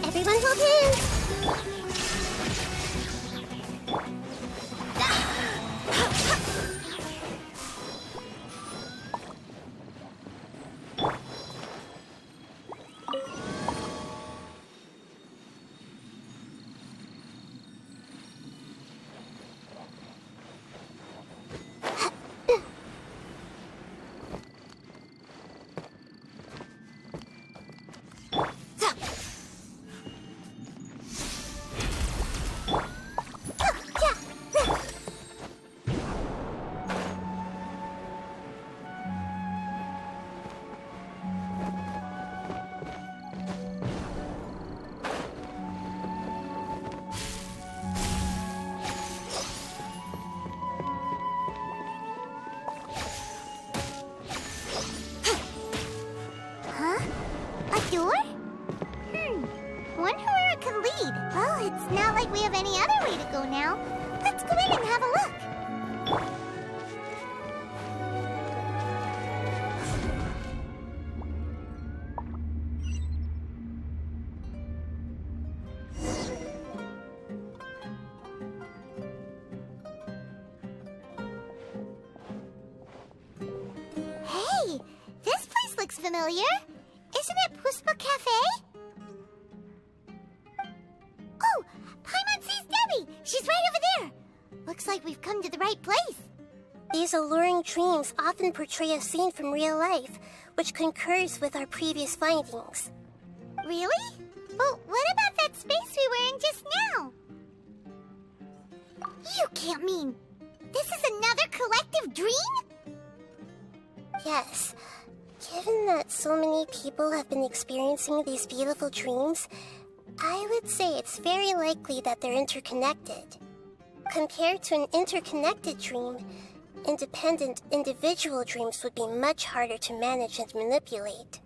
Everyone hold hands! Wonder where it could lead. Well, it's not like we have any other way to go now. Let's go in and have a look. Hey, this place looks familiar. Isn't it Puspa Cafe? Oh, Paimon sees Debbie! She's right over there! Looks like we've come to the right place. These alluring dreams often portray a scene from real life, which concurs with our previous findings. Really? But what about that space we were in just now? You can't mean... this is another collective dream? Yes. Given that so many people have been experiencing these beautiful dreams, I would say it's very likely that they're interconnected. Compared to an interconnected dream, independent individual dreams would be much harder to manage and manipulate.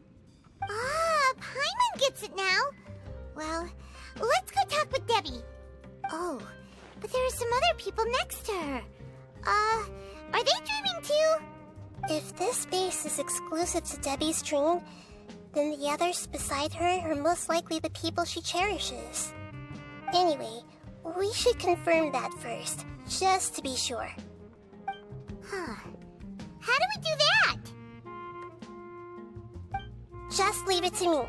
Ah, Paimon gets it now. Well, let's go talk with Debbie. Oh, but there are some other people next to her. Are they dreaming too? If this space is exclusive to Debbie's dream, then the others beside her are most likely the people she cherishes. Anyway, we should confirm that first, just to be sure. Huh. How do we do that? Just leave it to me.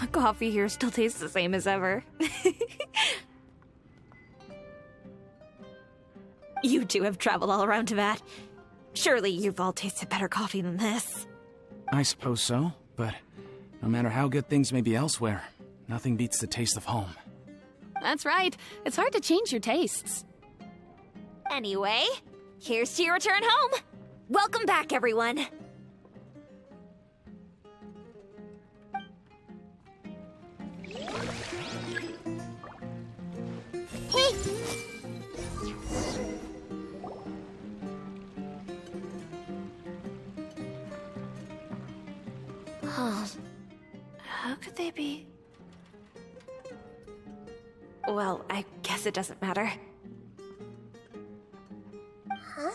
The coffee here still tastes the same as ever. You two have traveled all around Tibet. Surely you've all tasted better coffee than this. I suppose so, but no matter how good things may be elsewhere, nothing beats the taste of home. That's right. It's hard to change your tastes. Anyway, here's to your return home. Welcome back, everyone. Hey! Huh. How could they be? Well, I guess it doesn't matter. Huh?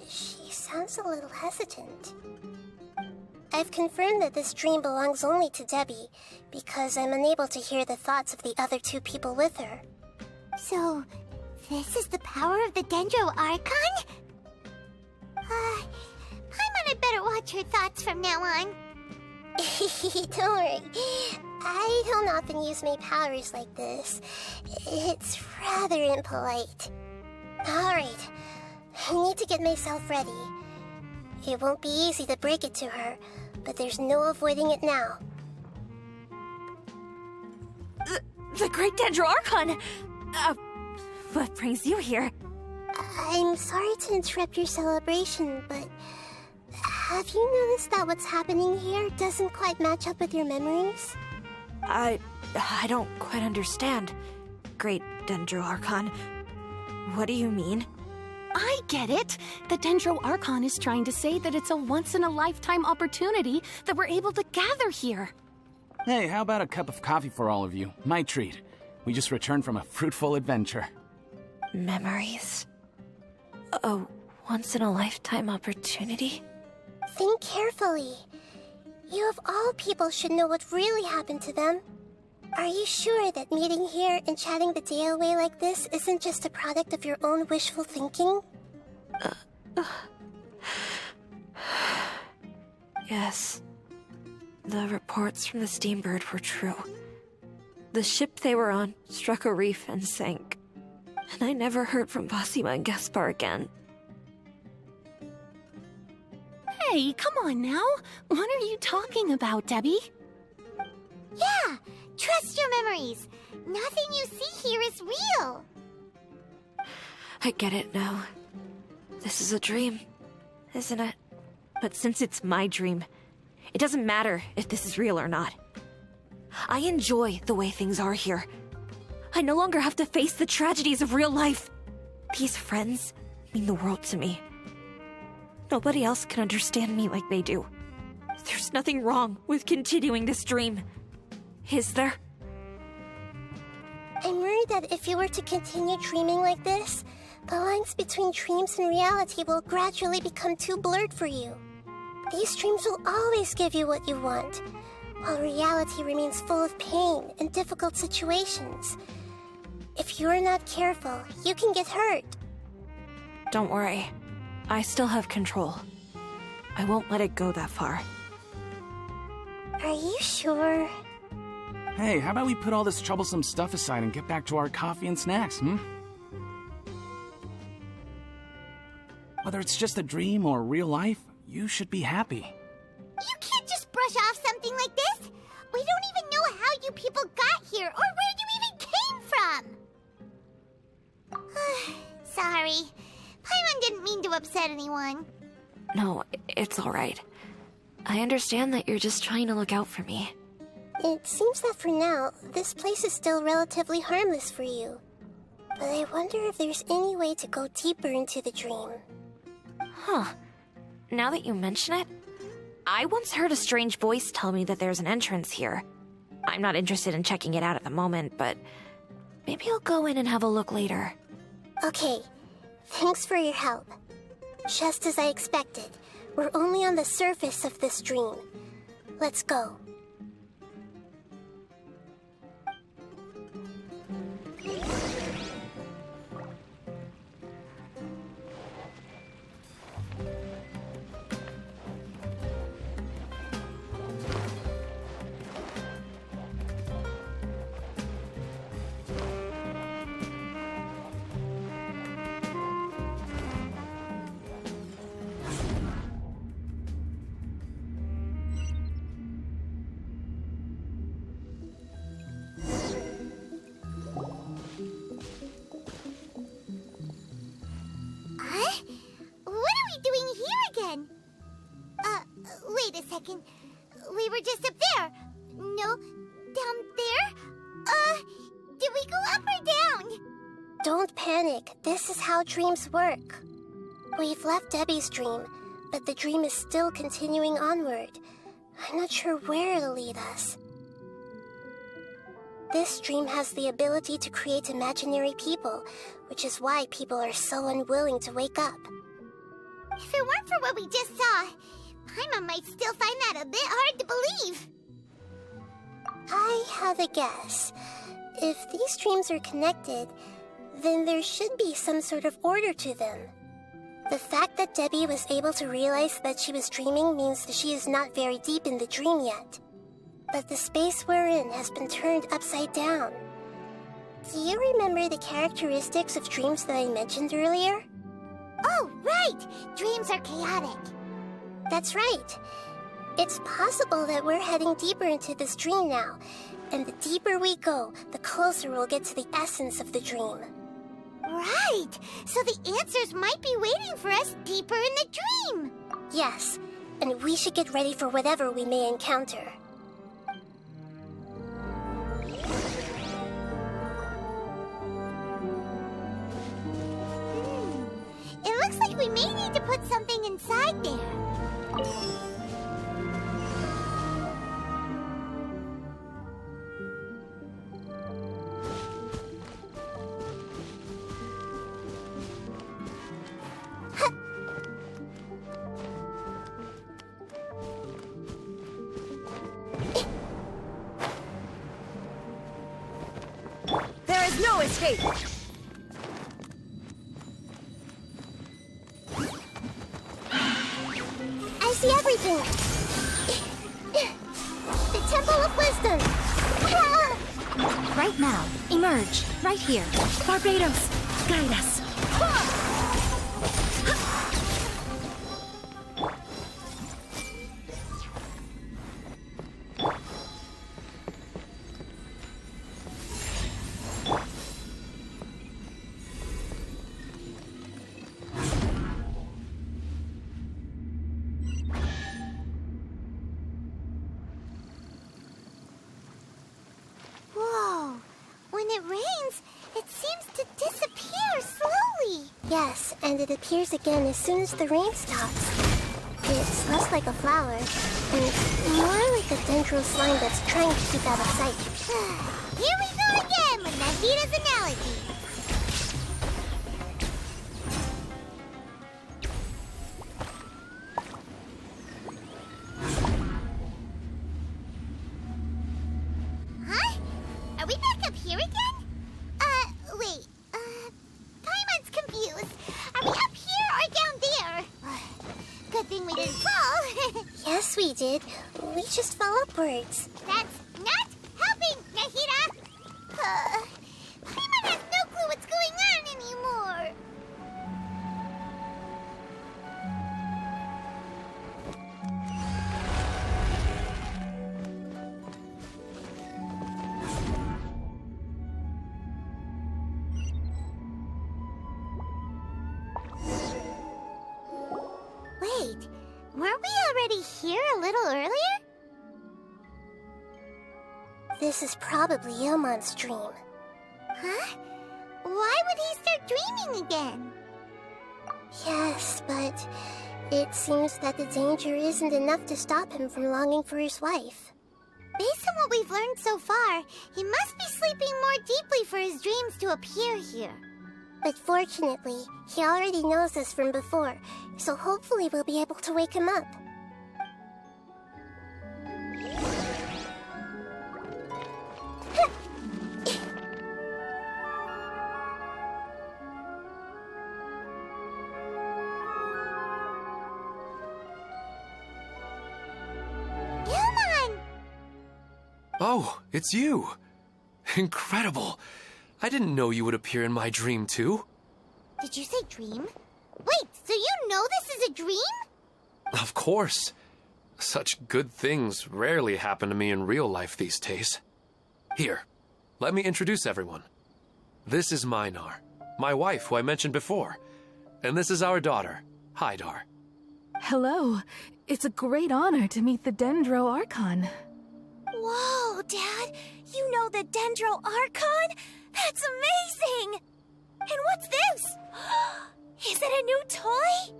She sounds a little hesitant. I've confirmed that this dream belongs only to Debbie, because I'm unable to hear the thoughts of the other two people with her. So, this is the power of the Dendro Archon? Paimon had better watch her thoughts from now on. Don't worry. I don't often use my powers like this. It's rather impolite. Alright, I need to get myself ready. It won't be easy to break it to her, but there's no avoiding it now. The Great Dendro Archon! What brings you here? I'm sorry to interrupt your celebration, but have you noticed that what's happening here doesn't quite match up with your memories? I don't quite understand. Great Dendro Archon. What do you mean? I get it. The Dendro Archon is trying to say that it's a once-in-a-lifetime opportunity that we're able to gather here. Hey, how about a cup of coffee for all of you? My treat. We just returned from a fruitful adventure. Memories. A once-in-a-lifetime opportunity? Think carefully. You of all people should know what really happened to them. Are you sure that meeting here and chatting the day away like this isn't just a product of your own wishful thinking? Yes. The reports from the Steambird were true. The ship they were on struck a reef and sank. And I never heard from Basima and Gaspar again. Hey, come on now. What are you talking about, Debbie? Yeah, trust your memories. Nothing you see here is real. I get it now. This is a dream, isn't it? But since it's my dream, it doesn't matter if this is real or not. I enjoy the way things are here. I no longer have to face the tragedies of real life. These friends mean the world to me. Nobody else can understand me like they do. There's nothing wrong with continuing this dream. Is there? I'm worried that if you were to continue dreaming like this, the lines between dreams and reality will gradually become too blurred for you. These dreams will always give you what you want, while reality remains full of pain and difficult situations. If you're not careful, you can get hurt. Don't worry. I still have control. I won't let it go that far. Are you sure? Hey, how about we put all this troublesome stuff aside and get back to our coffee and snacks, Whether it's just a dream or real life, you should be happy. You can't just brush off something like this. We don't even know how you people got here or where you even came from. Sorry. Paimon didn't mean to upset anyone. No, it's all right. I understand that you're just trying to look out for me. It seems that for now, this place is still relatively harmless for you. But I wonder if there's any way to go deeper into the dream. Huh. Now that you mention it, I once heard a strange voice tell me that there's an entrance here. I'm not interested in checking it out at the moment, but maybe I'll go in and have a look later. Okay, thanks for your help. Just as I expected, we're only on the surface of this dream. Let's go. Wait a second. We were just up there. No, down there? Did we go up or down? Don't panic. This is how dreams work. We've left Debbie's dream, but the dream is still continuing onward. I'm not sure where it'll lead us. This dream has the ability to create imaginary people, which is why people are so unwilling to wake up. If it weren't for what we just saw, Paimon might still find that a bit hard to believe. I have a guess. If these dreams are connected, then there should be some sort of order to them. The fact that Debbie was able to realize that she was dreaming means that she is not very deep in the dream yet. But the space we're in has been turned upside down. Do you remember the characteristics of dreams that I mentioned earlier? Oh, right! Dreams are chaotic. That's right. It's possible that we're heading deeper into this dream now, and the deeper we go, the closer we'll get to the essence of the dream. Right! So the answers might be waiting for us deeper in the dream! Yes, and we should get ready for whatever we may encounter. It looks like we may need to put something inside there. There is no escape! I see everything! The Temple of Wisdom! Right now, emerge. Right here. Barbados, guide us. Whoa! When it rains, it seems to disappear slowly. Yes, and it appears again as soon as the rain stops. It's less like a flower, and more like a dendral slime that's trying to keep out of sight. Here we go again with Nahida's analogy. Huh? Are we back up here again? Wait. Paimon's confused. Are we up here or down there? Good thing we didn't fall. Yes, we did. We just fell upwards. That's not helping, Nahida! Paimon has no clue what's going on anymore. Wait, weren't we already here a little earlier? This is probably Ilmon's dream. Huh? Why would he start dreaming again? Yes, but it seems that the danger isn't enough to stop him from longing for his wife. Based on what we've learned so far, he must be sleeping more deeply for his dreams to appear here. But fortunately, he already knows us from before, so hopefully we'll be able to wake him up. Oh, it's you! Incredible! I didn't know you would appear in my dream, too. Did you say dream? Wait, so you know this is a dream? Of course. Such good things rarely happen to me in real life these days. Here, let me introduce everyone. This is Minar, my wife who I mentioned before. And this is our daughter, Hydar. Hello. It's a great honor to meet the Dendro Archon. Whoa, Dad! You know the Dendro Archon? That's amazing! And what's this? Is it a new toy?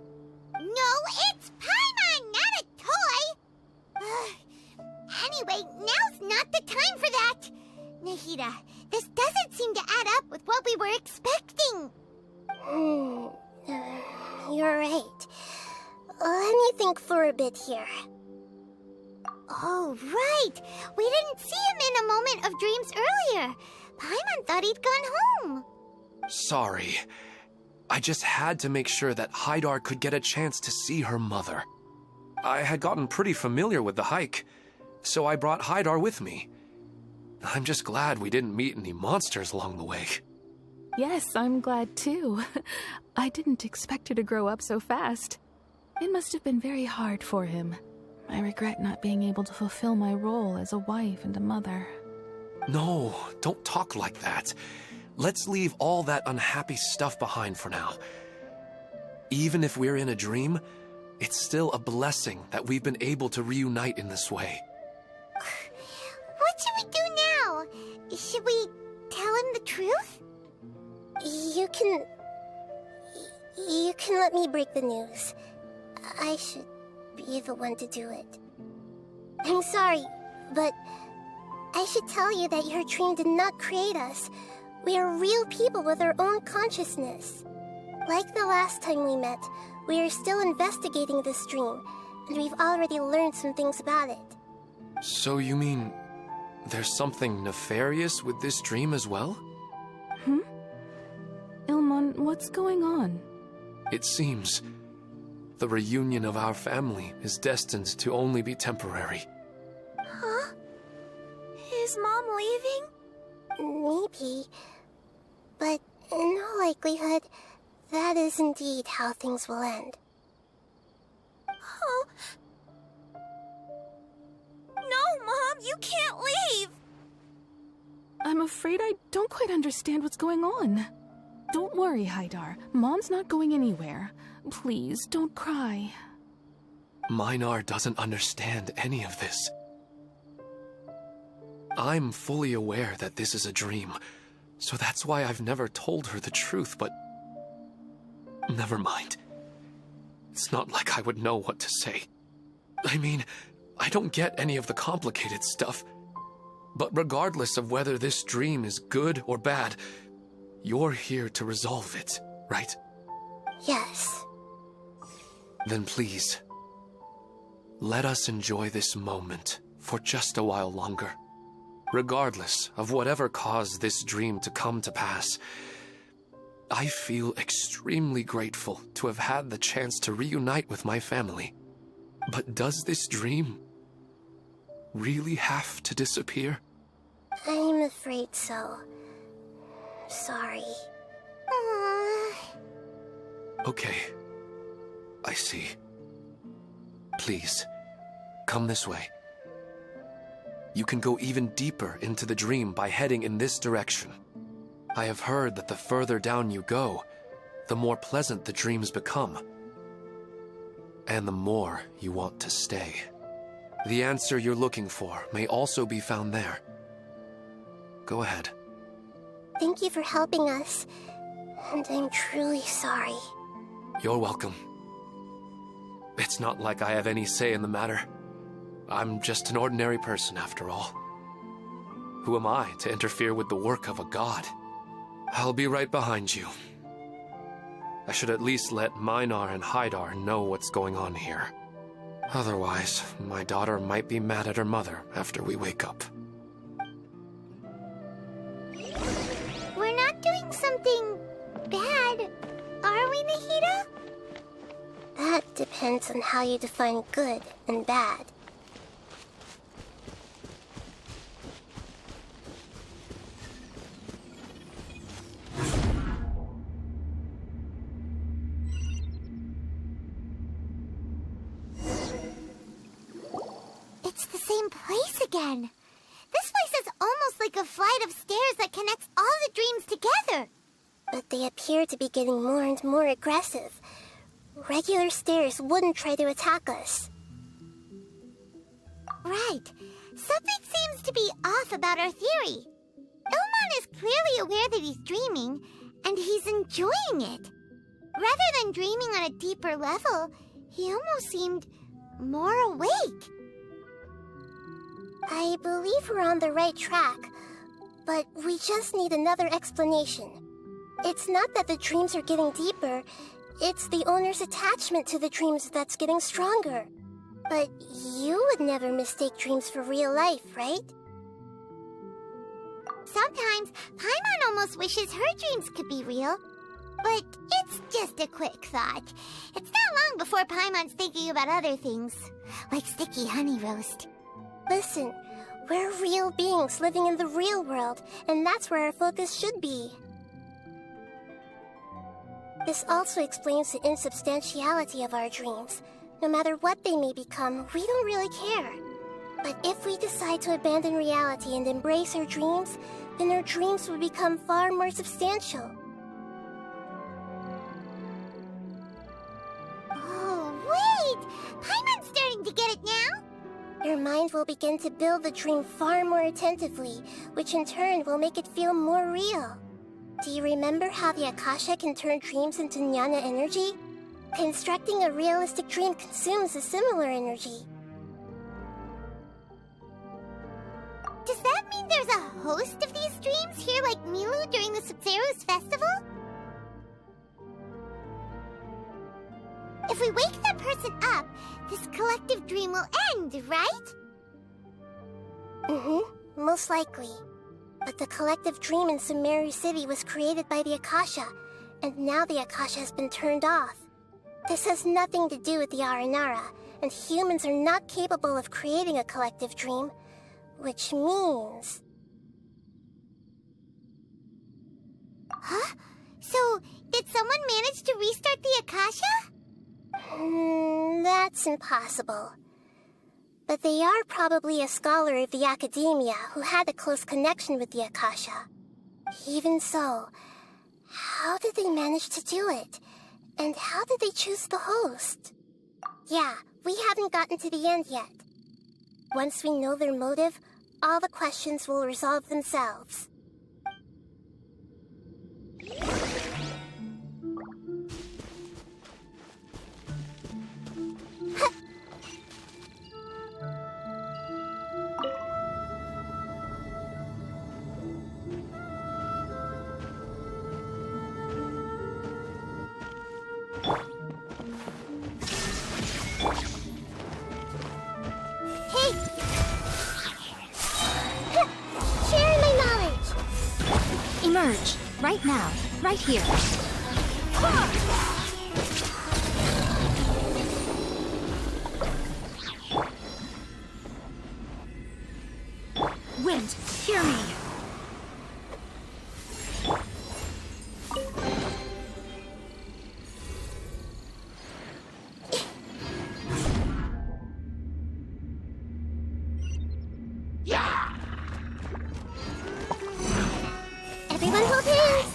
No, it's Paimon, not a toy! Anyway, now's not the time for that! Nahida, this doesn't seem to add up with what we were expecting. You're right. Let me think for a bit here. Oh, right! We didn't see him in a moment of dreams earlier. Paimon thought he'd gone home. Sorry. I just had to make sure that Hydar could get a chance to see her mother. I had gotten pretty familiar with the hike, so I brought Hydar with me. I'm just glad we didn't meet any monsters along the way. Yes, I'm glad too. I didn't expect her to grow up so fast. It must have been very hard for him. I regret not being able to fulfill my role as a wife and a mother. No, don't talk like that. Let's leave all that unhappy stuff behind for now. Even if we're in a dream, it's still a blessing that we've been able to reunite in this way. What should we do now? Should we tell him the truth? You can let me break the news. I should be the one to do it. I'm sorry, but I should tell you that your dream did not create us. We are real people with our own consciousness. Like the last time we met, we are still investigating this dream, and we've already learned some things about it. So you mean there's something nefarious with this dream as well? Ilmon, what's going on? It seems the reunion of our family is destined to only be temporary. Huh? Is Mom leaving? Maybe. But in all likelihood, that is indeed how things will end. Oh. No, Mom, you can't leave! I'm afraid I don't quite understand what's going on. Don't worry, Hydar. Mom's not going anywhere. Please, don't cry. Minar doesn't understand any of this. I'm fully aware that this is a dream, so that's why I've never told her the truth, but... Never mind. It's not like I would know what to say. I mean, I don't get any of the complicated stuff. But regardless of whether this dream is good or bad, you're here to resolve it, right? Yes. Then please, let us enjoy this moment for just a while longer. Regardless of whatever caused this dream to come to pass, I feel extremely grateful to have had the chance to reunite with my family. But does this dream really have to disappear? I'm afraid so. Sorry. Okay. I see. Please, come this way. You can go even deeper into the dream by heading in this direction. I have heard that the further down you go, the more pleasant the dreams become. and the more you want to stay. The answer you're looking for may also be found there. Go ahead. Thank you for helping us, and I'm truly sorry. You're welcome. It's not like I have any say in the matter. I'm just an ordinary person, after all. Who am I to interfere with the work of a god? I'll be right behind you. I should at least let Minar and Haidar know what's going on here. Otherwise, my daughter might be mad at her mother after we wake up. We're not doing something bad, are we, Nahida? That depends on how you define good and bad. It's the same place again. This place is almost like a flight of stairs that connects all the dreams together. But they appear to be getting more and more aggressive. Regular stairs wouldn't try to attack us. Right. Something seems to be off about our theory. Ilmon is clearly aware that he's dreaming, and he's enjoying it. Rather than dreaming on a deeper level, he almost seemed more awake. I believe we're on the right track, but we just need another explanation. It's not that the dreams are getting deeper, it's the owner's attachment to the dreams that's getting stronger. But you would never mistake dreams for real life, right? Sometimes, Paimon almost wishes her dreams could be real. But it's just a quick thought. It's not long before Paimon's thinking about other things, like sticky honey roast. Listen, we're real beings living in the real world, and that's where our focus should be. This also explains the insubstantiality of our dreams. No matter what they may become, we don't really care. But if we decide to abandon reality and embrace our dreams, then our dreams will become far more substantial. Oh, wait! Paimon's starting to get it now! Your mind will begin to build the dream far more attentively, which in turn will make it feel more real. Do you remember how the Akasha can turn dreams into jnana energy? Constructing a realistic dream consumes a similar energy. Does that mean there's a host of these dreams here like Milu during the Subzero's festival? If we wake that person up, this collective dream will end, right? Most likely. But the collective dream in Sumeru City was created by the Akasha, and now the Akasha has been turned off. This has nothing to do with the Aranara, and humans are not capable of creating a collective dream, which means... Huh? So, did someone manage to restart the Akasha? That's impossible. But they are probably a scholar of the Academia who had a close connection with the Akasha. Even so, how did they manage to do it? And how did they choose the host? Yeah, we haven't gotten to the end yet. Once we know their motive, all the questions will resolve themselves. Emerge. Right now. Right here. Wind, hear me. Everyone hold hands!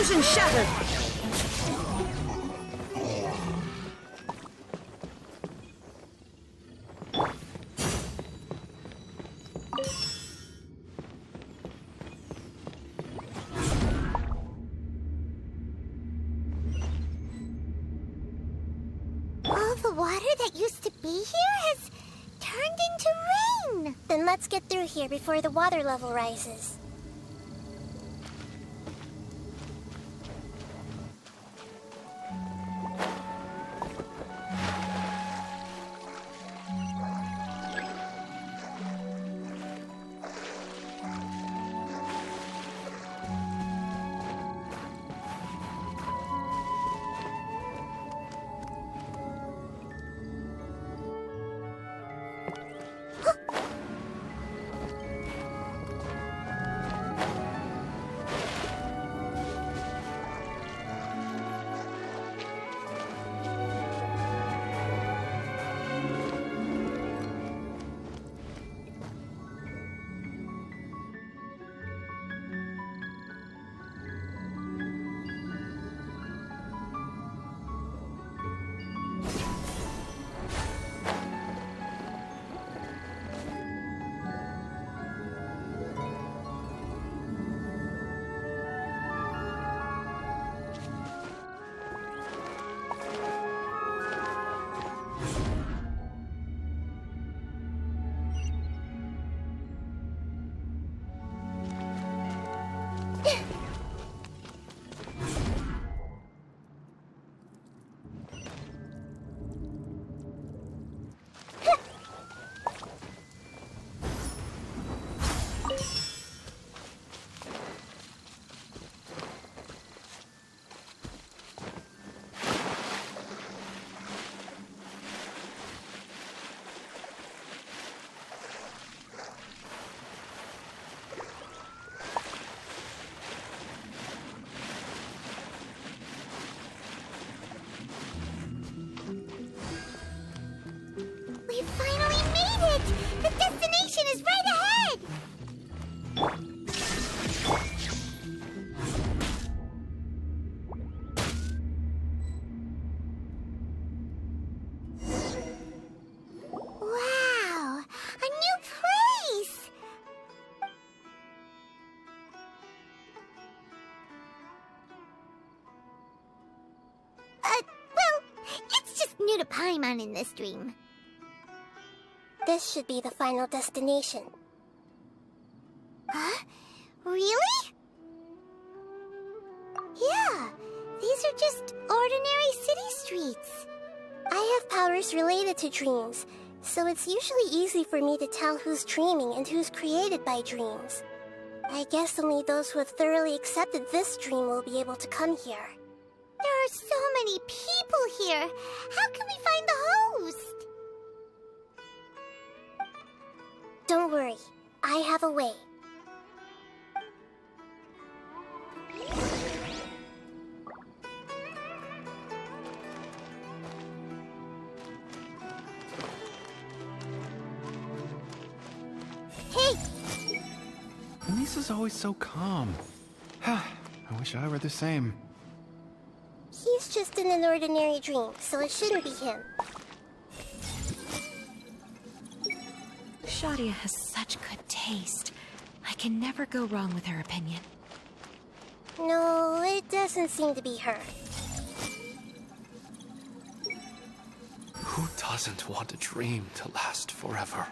Illusion shattered! All the water that used to be here has turned into rain. Then let's get through here before the water level rises. We finally made it! The destination is right ahead! Wow! A new place! Well, it's just new to Paimon in this dream. This should be the final destination. Huh? Really? Yeah, these are just ordinary city streets. I have powers related to dreams, so it's usually easy for me to tell who's dreaming and who's created by dreams. I guess only those who have thoroughly accepted this dream will be able to come here. There are so many people here. How can we find the host? Don't worry, I have a way. Hey! Lisa's always so calm. I wish I were the same. He's just in an ordinary dream, so it shouldn't be him. Shadia has such good taste. I can never go wrong with her opinion. No, it doesn't seem to be her. Who doesn't want a dream to last forever?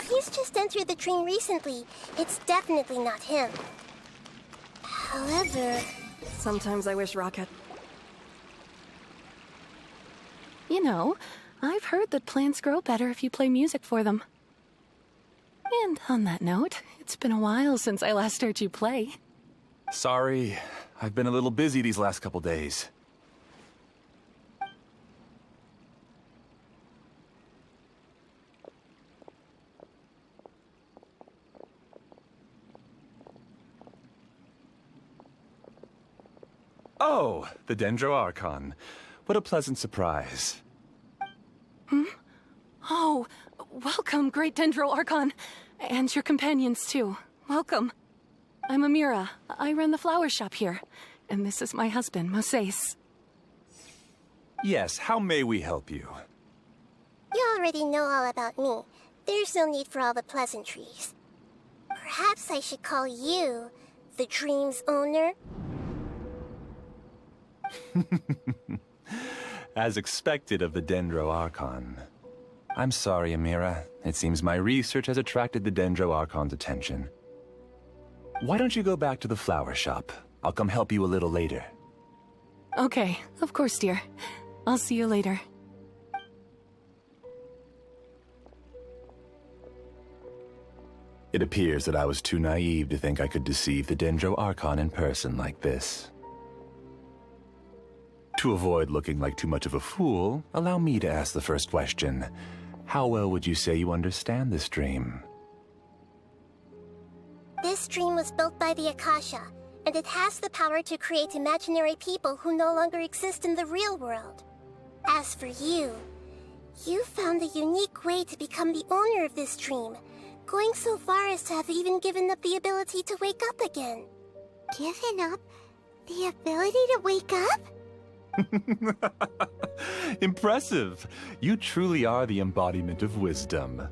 He's just entered the dream recently. It's definitely not him. However... Sometimes I wish Rocket... You know, I've heard that plants grow better if you play music for them. And on that note, it's been a while since I last heard you play. Sorry, I've been a little busy these last couple days. Oh, the Dendro Archon. What a pleasant surprise. Oh, welcome, Great Dendro Archon. And your companions, too. Welcome. I'm Amira. I run the flower shop here. And this is my husband, Moses. Yes, how may we help you? You already know all about me. There's no need for all the pleasantries. Perhaps I should call you the dream's owner? As expected of the Dendro Archon. I'm sorry, Amira. It seems my research has attracted the Dendro Archon's attention. Why don't you go back to the flower shop? I'll come help you a little later. Okay, of course, dear. I'll see you later. It appears that I was too naive to think I could deceive the Dendro Archon in person like this. To avoid looking like too much of a fool, allow me to ask the first question. How well would you say you understand this dream? This dream was built by the Akasha, and it has the power to create imaginary people who no longer exist in the real world. As for you, you found a unique way to become the owner of this dream, going so far as to have even given up the ability to wake up again. Given up the ability to wake up? Impressive! You truly are the embodiment of wisdom.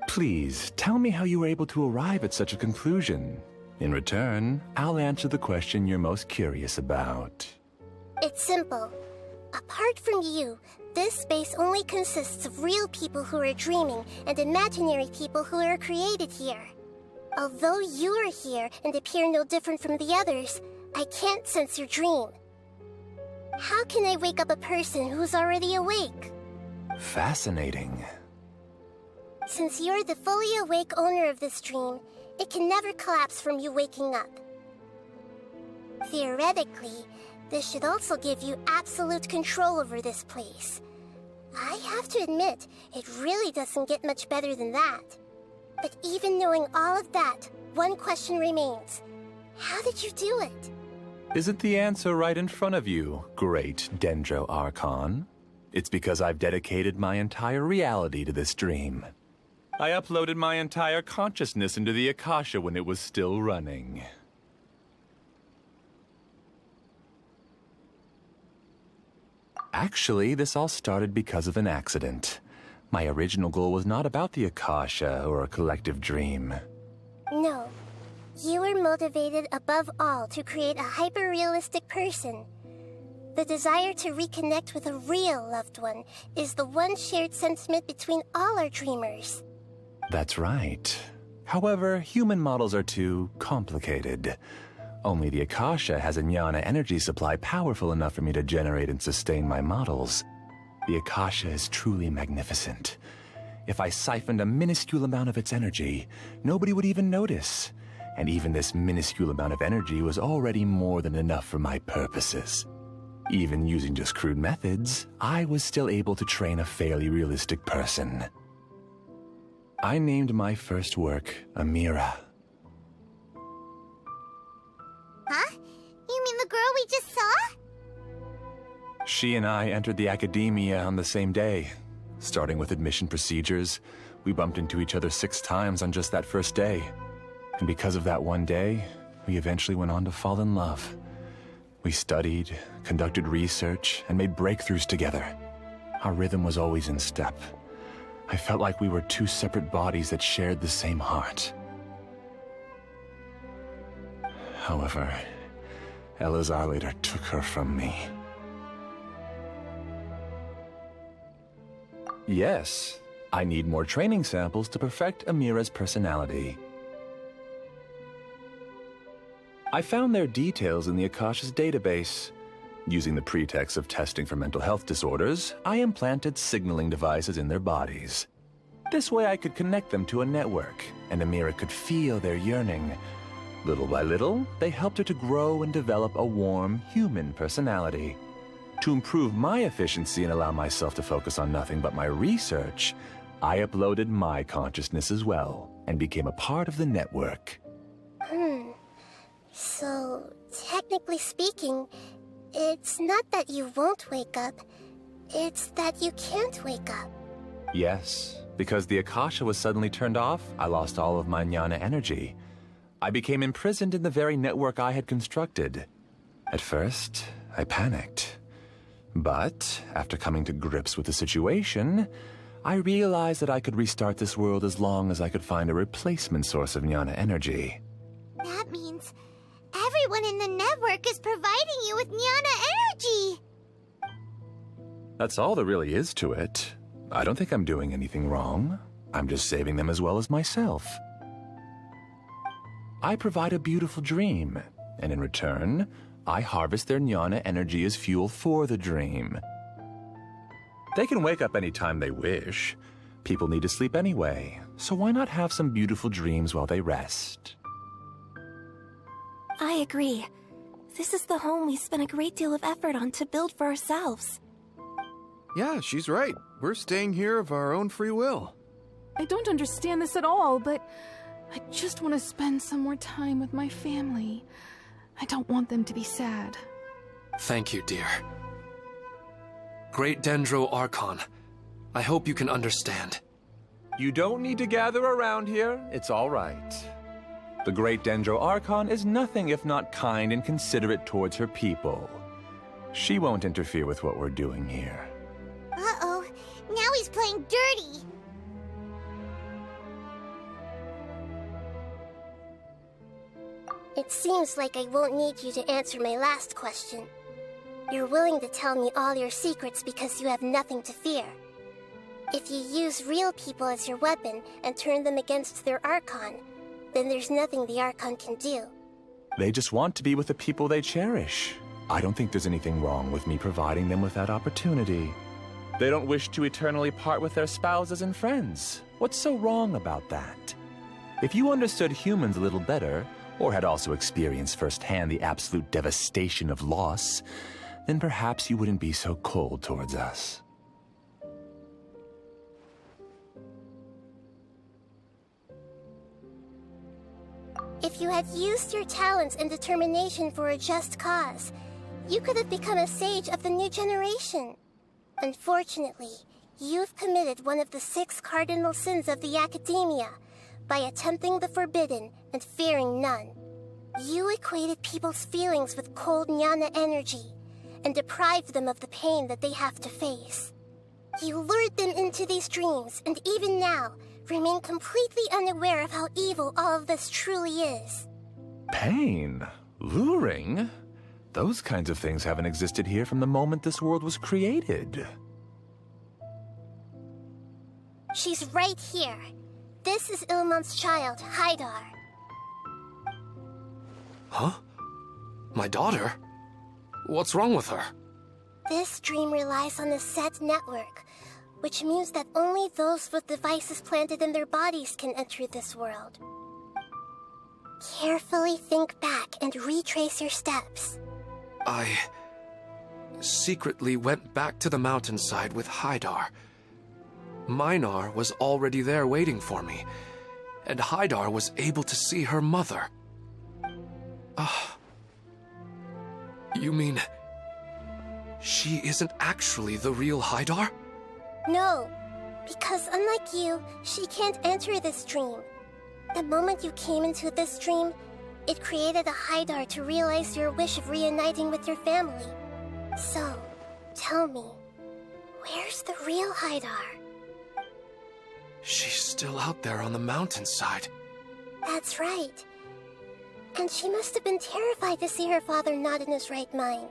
Please, tell me how you were able to arrive at such a conclusion. In return, I'll answer the question you're most curious about. It's simple. Apart from you, this space only consists of real people who are dreaming and imaginary people who are created here. Although you are here and appear no different from the others, I can't sense your dream. How can I wake up a person who's already awake? Fascinating. Since you're the fully awake owner of this dream, it can never collapse from you waking up. Theoretically, this should also give you absolute control over this place. I have to admit, it really doesn't get much better than that. But even knowing all of that, one question remains. How did you do it? Isn't the answer right in front of you, great Dendro Archon? It's because I've dedicated my entire reality to this dream. I uploaded my entire consciousness into the Akasha when it was still running. Actually, this all started because of an accident. My original goal was not about the Akasha or a collective dream. No. You were motivated above all to create a hyper-realistic person. The desire to reconnect with a real loved one is the one shared sentiment between all our dreamers. That's right. However, human models are too complicated. Only the Akasha has a jnana energy supply powerful enough for me to generate and sustain my models. The Akasha is truly magnificent. If I siphoned a minuscule amount of its energy, nobody would even notice. And even this minuscule amount of energy was already more than enough for my purposes. Even using just crude methods, I was still able to train a fairly realistic person. I named my first work Amira. Huh? You mean the girl we just saw? She and I entered the academia on the same day. Starting with admission procedures, we bumped into each other 6 times on just that first day. And because of that one day, we eventually went on to fall in love. We studied, conducted research, and made breakthroughs together. Our rhythm was always in step. I felt like we were 2 separate bodies that shared the same heart. However, Elazar later took her from me. Yes, I need more training samples to perfect Amira's personality. I found their details in the Akasha's database. Using the pretext of testing for mental health disorders, I implanted signaling devices in their bodies. This way I could connect them to a network, and Amira could feel their yearning. Little by little, they helped her to grow and develop a warm, human personality. To improve my efficiency and allow myself to focus on nothing but my research, I uploaded my consciousness as well, and became a part of the network. So, technically speaking, it's not that you won't wake up, it's that you can't wake up. Yes, Because the Akasha was suddenly turned off, I lost all of my jnana energy. I became imprisoned in the very network I had constructed. At first, I panicked. But, after coming to grips with the situation, I realized that I could restart this world as long as I could find a replacement source of jnana energy. That means everyone in the network is providing you with jnana energy! That's all there really is to it. I don't think I'm doing anything wrong. I'm just saving them as well as myself. I provide a beautiful dream, and in return, I harvest their jnana energy as fuel for the dream. They can wake up any time they wish. People need to sleep anyway, so why not have some beautiful dreams while they rest? I agree. This is the home we spent a great deal of effort on to build for ourselves. Yeah, she's right. We're staying here of our own free will. I don't understand this at all, but I just want to spend some more time with my family. I don't want them to be sad. Thank you, dear. Great Dendro Archon, I hope you can understand. You don't need to gather around here. It's all right. The Great Dendro Archon is nothing if not kind and considerate towards her people. She won't interfere with what we're doing here. Uh-oh, now he's playing dirty. It seems like I won't need you to answer my last question. You're willing to tell me all your secrets because you have nothing to fear. If you use real people as your weapon and turn them against their Archon, then there's nothing the Archon can do. They just want to be with the people they cherish. I don't think there's anything wrong with me providing them with that opportunity. They don't wish to eternally part with their spouses and friends. What's so wrong about that? If you understood humans a little better, or had also experienced firsthand the absolute devastation of loss, then perhaps you wouldn't be so cold towards us. If you had used your talents and determination for a just cause, you could have become a sage of the new generation. Unfortunately, you've committed one of the 6 cardinal sins of the Academia by attempting the forbidden and fearing none. You equated people's feelings with cold jnana energy and deprived them of the pain that they have to face. You lured them into these dreams, and even now, remain completely unaware of how evil all of this truly is. Pain? Luring? Those kinds of things haven't existed here from the moment this world was created. She's right here. This is Ilmon's child, Haidar. Huh? My daughter? What's wrong with her? This dream relies on a set network, which means that only those with devices planted in their bodies can enter this world. Carefully think back and retrace your steps. I secretly went back to the mountainside with Haidar. Minar was already there waiting for me, and Haidar was able to see her mother. You mean she isn't actually the real Haidar? No, because unlike you, she can't enter this dream. The moment you came into this dream, it created a Haidar to realize your wish of reuniting with your family. So, tell me, where's the real Haidar? She's still out there on the mountainside. That's right. And she must have been terrified to see her father not in his right mind.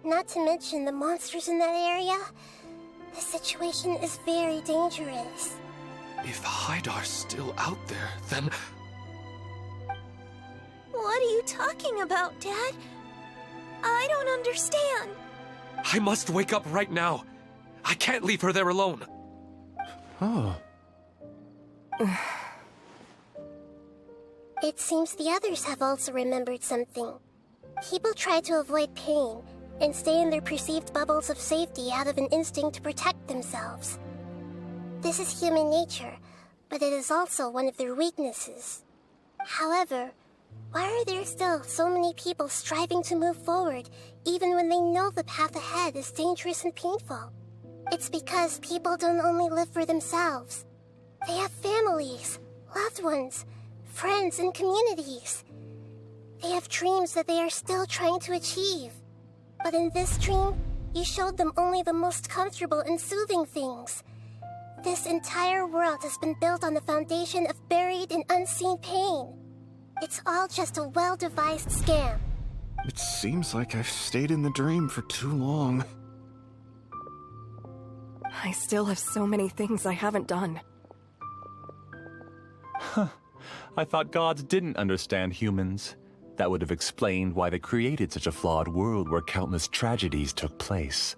Not to mention the monsters in that area. The situation is very dangerous. If Haidar's still out there, then... What are you talking about, Dad? I don't understand. I must wake up right now. I can't leave her there alone. Oh. It seems the others have also remembered something. People try to avoid pain and stay in their perceived bubbles of safety out of an instinct to protect themselves. This is human nature, but it is also one of their weaknesses. However, why are there still so many people striving to move forward, even when they know the path ahead is dangerous and painful? It's because people don't only live for themselves. They have families, loved ones, friends, and communities. They have dreams that they are still trying to achieve. But in this dream, you showed them only the most comfortable and soothing things. This entire world has been built on the foundation of buried and unseen pain. It's all just a well-devised scam. It seems like I've stayed in the dream for too long. I still have so many things I haven't done. Huh. I thought gods didn't understand humans. That would have explained why they created such a flawed world where countless tragedies took place.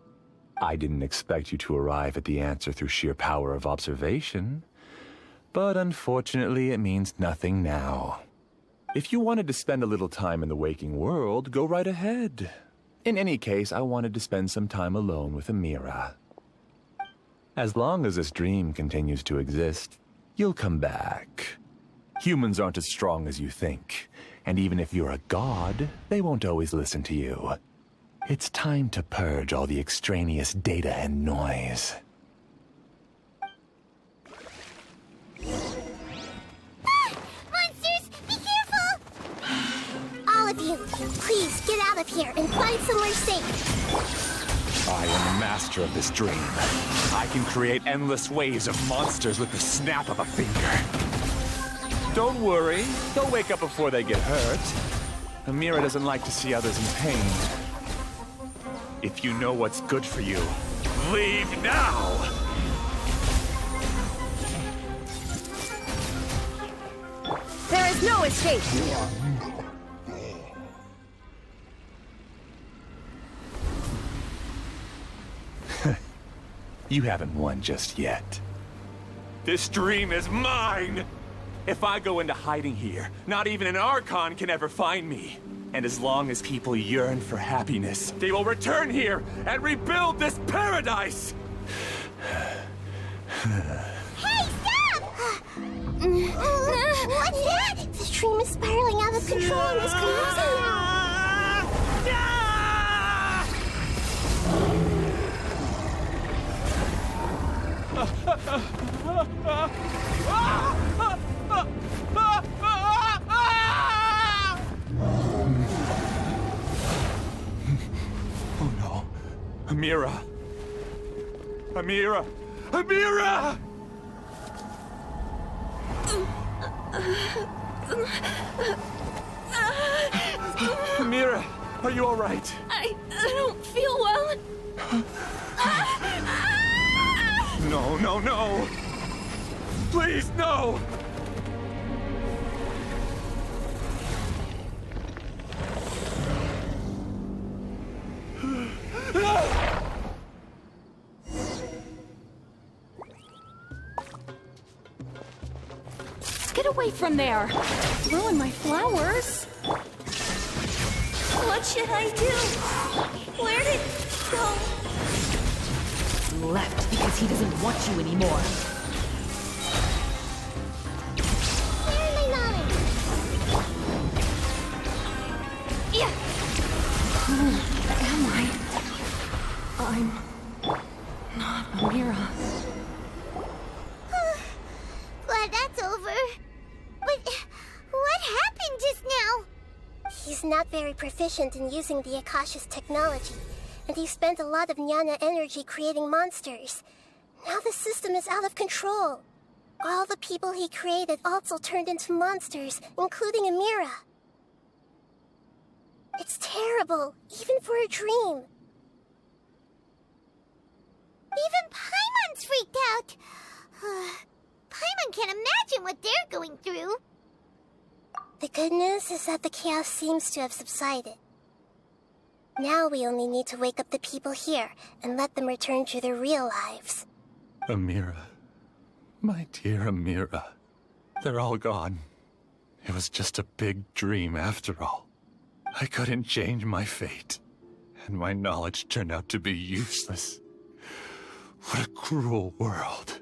I didn't expect you to arrive at the answer through sheer power of observation. But unfortunately, it means nothing now. If you wanted to spend a little time in the waking world, go right ahead. In any case, I wanted to spend some time alone with Amira. As long as this dream continues to exist, you'll come back. Humans aren't as strong as you think, and even if you're a god, they won't always listen to you. It's time to purge all the extraneous data and noise. Monsters, be careful! All of you, please get out of here and find somewhere safe. I am the master of this dream. I can create endless waves of monsters with the snap of a finger. Don't worry, they'll wake up before they get hurt. Amira doesn't like to see others in pain. If you know what's good for you, leave now! There is no escape! You haven't won just yet. This dream is mine! If I go into hiding here, not even an Archon can ever find me. And as long as people yearn for happiness, they will return here and rebuild this paradise! Hey, stop! What's that? This dream is spiraling out of control and is collapsing now. Oh no. Amira! Amira! Amira! Amira, are you all right? I don't feel well. No, no, no! Please, no! Get away from there! Ruin my flowers! What should I do? Where did he go? Left because he doesn't want you anymore. Where am I going? Yeah! Who am I? I'm not Amira. Glad that's over. But what happened just now? He's not very proficient in using the Akasha's technology, and he spent a lot of Jnana energy creating monsters. Now the system is out of control. All the people he created also turned into monsters, including Amira. It's terrible, even for a dream. Even Paimon's freaked out. Paimon can't imagine what they're going through. The good news is that the chaos seems to have subsided. Now we only need to wake up the people here and let them return to their real lives. Amira. My dear Amira. They're all gone. It was just a big dream after all. I couldn't change my fate, and my knowledge turned out to be useless. What a cruel world.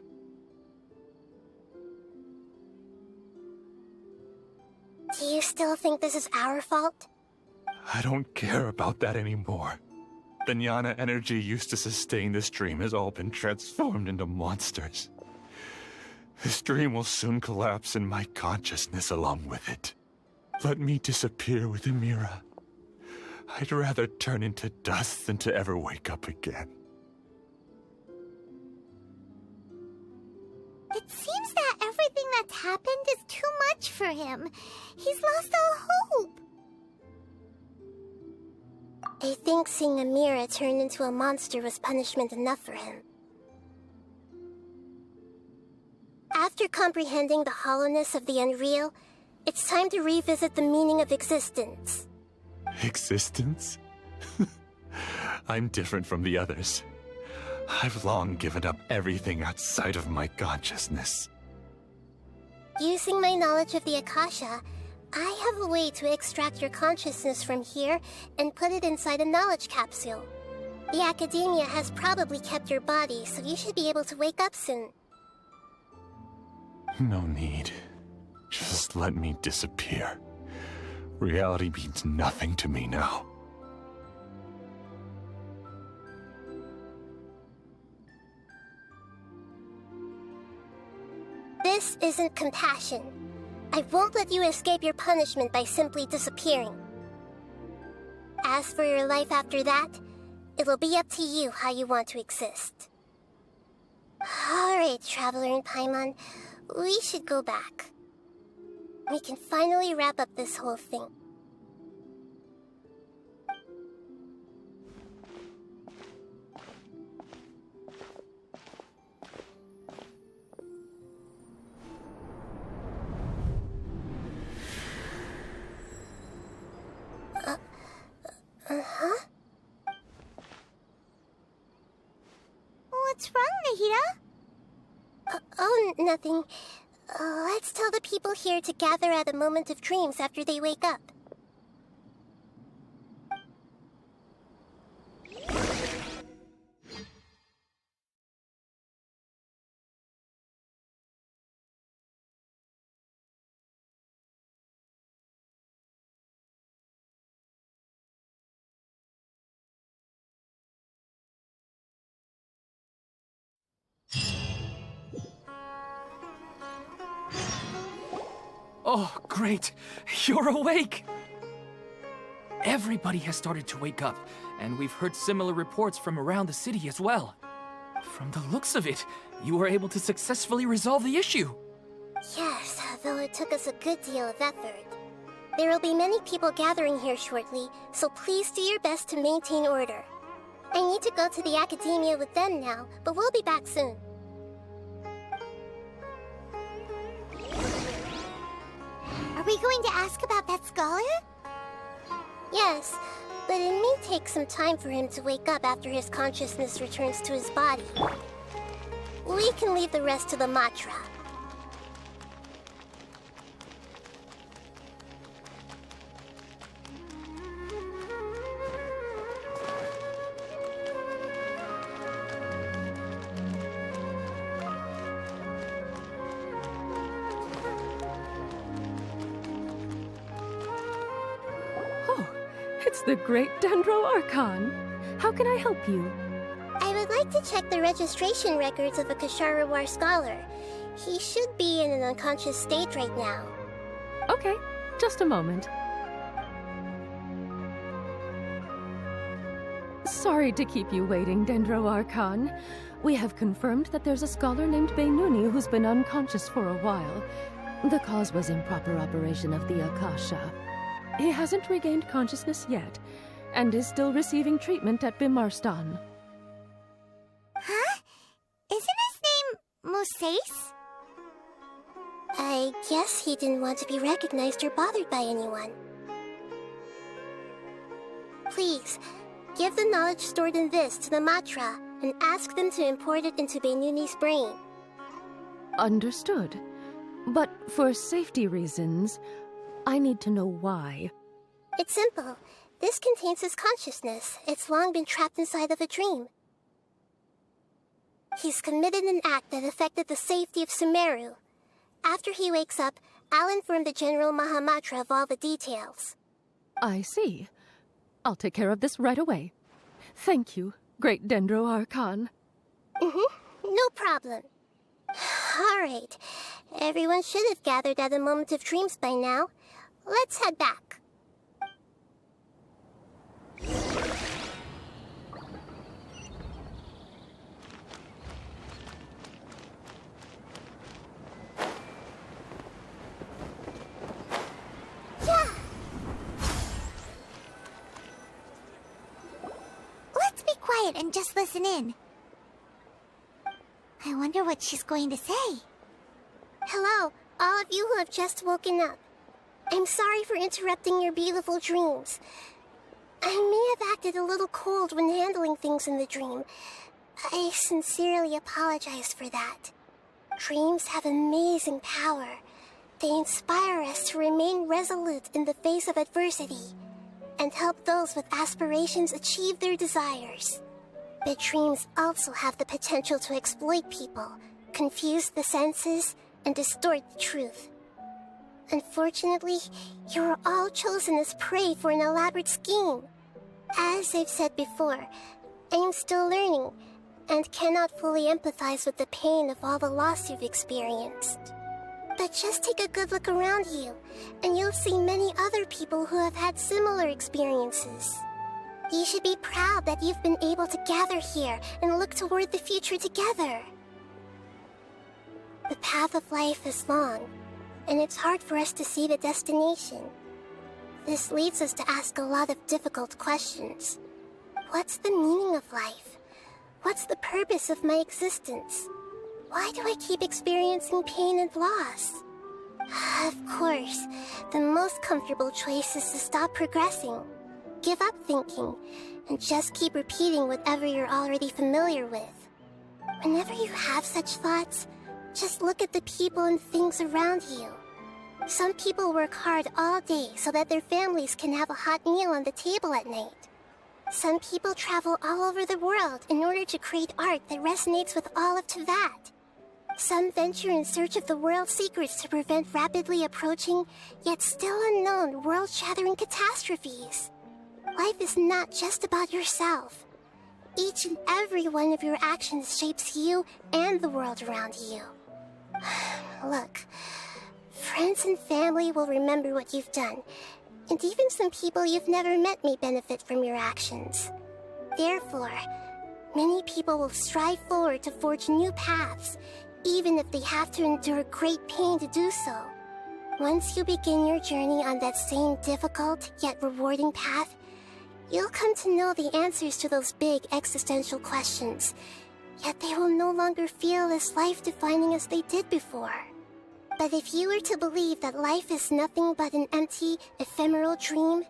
Do you still think this is our fault? I don't care about that anymore. The jnana energy used to sustain this dream has all been transformed into monsters. This dream will soon collapse and my consciousness along with it. Let me disappear with Amira. I'd rather turn into dust than to ever wake up again. It seems that everything that's happened is too much for him. He's lost all hope. I think seeing Amira turn into a monster was punishment enough for him. After comprehending the hollowness of the unreal, it's time to revisit the meaning of existence. Existence? I'm different from the others. I've long given up everything outside of my consciousness. Using my knowledge of the Akasha, I have a way to extract your consciousness from here and put it inside a knowledge capsule. The Academia has probably kept your body, so you should be able to wake up soon. No need. Just let me disappear. Reality means nothing to me now. This isn't compassion. I won't let you escape your punishment by simply disappearing. As for your life after that, it'll be up to you how you want to exist. Alright, Traveler and Paimon, we should go back. We can finally wrap up this whole thing. Uh-huh? What's wrong, Nahida? Oh, nothing. Let's tell the people here to gather at a moment of dreams after they wake up. Oh, great! You're awake! Everybody has started to wake up, and we've heard similar reports from around the city as well. From the looks of it, you were able to successfully resolve the issue. Yes, though it took us a good deal of effort. There will be many people gathering here shortly, so please do your best to maintain order. I need to go to the Academia with them now, but we'll be back soon. Are we going to ask about that scholar? Yes, but it may take some time for him to wake up after his consciousness returns to his body. We can leave the rest to the Matra. It's the great Dendro Archon. How can I help you? I would like to check the registration records of a Kasharawar scholar. He should be in an unconscious state right now. Okay, just a moment. Sorry to keep you waiting, Dendro Archon. We have confirmed that there's a scholar named Beinuni who's been unconscious for a while. The cause was improper operation of the Akasha. He hasn't regained consciousness yet, and is still receiving treatment at Bimarstan. Huh? Isn't his name Moses? I guess he didn't want to be recognized or bothered by anyone. Please, give the knowledge stored in this to the Matra, and ask them to import it into Beinuni's brain. Understood. But for safety reasons, I need to know why. It's simple. This contains his consciousness. It's long been trapped inside of a dream. He's committed an act that affected the safety of Sumeru. After he wakes up, I'll inform the General Mahamatra of all the details. I see. I'll take care of this right away. Thank you, Great Dendro Archon. No problem. Alright. Everyone should have gathered at a moment of dreams by now. Let's head back. Let's be quiet and just listen in. I wonder what she's going to say. Hello, all of you who have just woken up. I'm sorry for interrupting your beautiful dreams. I may have acted a little cold when handling things in the dream. I sincerely apologize for that. Dreams have amazing power. They inspire us to remain resolute in the face of adversity and help those with aspirations achieve their desires. But dreams also have the potential to exploit people, confuse the senses, and distort the truth. Unfortunately, you were all chosen as prey for an elaborate scheme. As I've said before, I am still learning, and cannot fully empathize with the pain of all the loss you've experienced. But just take a good look around you, and you'll see many other people who have had similar experiences. You should be proud that you've been able to gather here and look toward the future together. The path of life is long, and it's hard for us to see the destination. This leads us to ask a lot of difficult questions. What's the meaning of life? What's the purpose of my existence? Why do I keep experiencing pain and loss? Of course, the most comfortable choice is to stop progressing. Give up thinking, and just keep repeating whatever you're already familiar with. Whenever you have such thoughts, just look at the people and things around you. Some people work hard all day so that their families can have a hot meal on the table at night. Some people travel all over the world in order to create art that resonates with all of Teyvat. Some venture in search of the world's secrets to prevent rapidly approaching, yet still unknown, world-shattering catastrophes. Life is not just about yourself. Each and every one of your actions shapes you and the world around you. Look, friends and family will remember what you've done, and even some people you've never met may benefit from your actions. Therefore, many people will strive forward to forge new paths, even if they have to endure great pain to do so. Once you begin your journey on that same difficult yet rewarding path, you'll come to know the answers to those big existential questions, yet they will no longer feel as life-defining as they did before. But if you were to believe that life is nothing but an empty, ephemeral dream,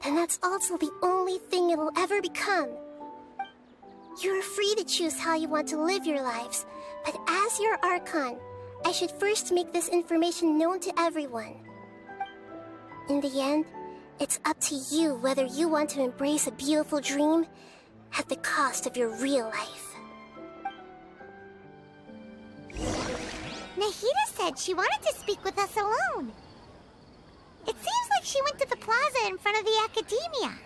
then that's also the only thing it will ever become. You're free to choose how you want to live your lives, but as your Archon, I should first make this information known to everyone. In the end, it's up to you whether you want to embrace a beautiful dream at the cost of your real life. Nahida said she wanted to speak with us alone. It seems like she went to the plaza in front of the academia.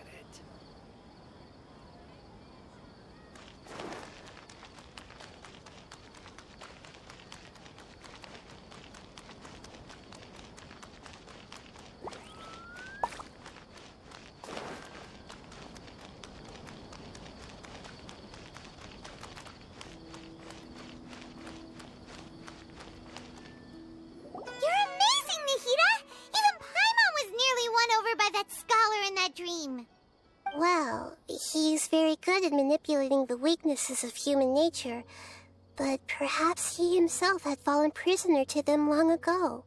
Well, he's very good at manipulating the weaknesses of human nature, but perhaps he himself had fallen prisoner to them long ago.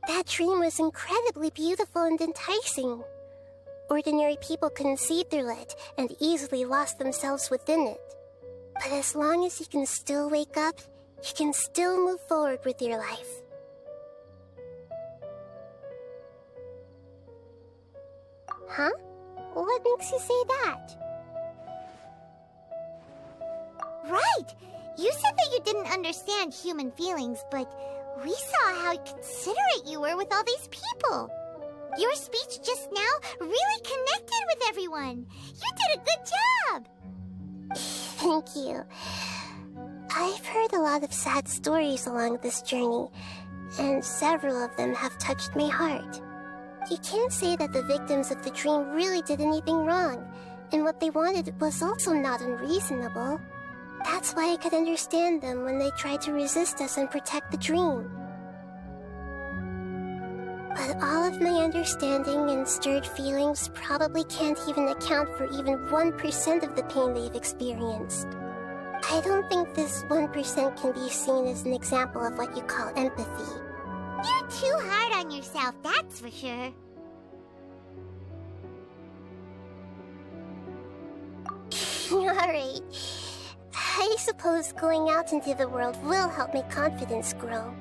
That dream was incredibly beautiful and enticing. Ordinary people couldn't see through it and easily lost themselves within it. But as long as you can still wake up, you can still move forward with your life. Huh? What makes you say that? Right! You said that you didn't understand human feelings, but we saw how considerate you were with all these people. Your speech just now really connected with everyone. You did a good job! Thank you. I've heard a lot of sad stories along this journey, and several of them have touched my heart. You can't say that the victims of the dream really did anything wrong, and what they wanted was also not unreasonable. That's why I could understand them when they tried to resist us and protect the dream. But all of my understanding and stirred feelings probably can't even account for even 1% of the pain they've experienced. I don't think this 1% can be seen as an example of what you call empathy. You're too hard on yourself, that's for sure. Alright. I suppose going out into the world will help my confidence grow.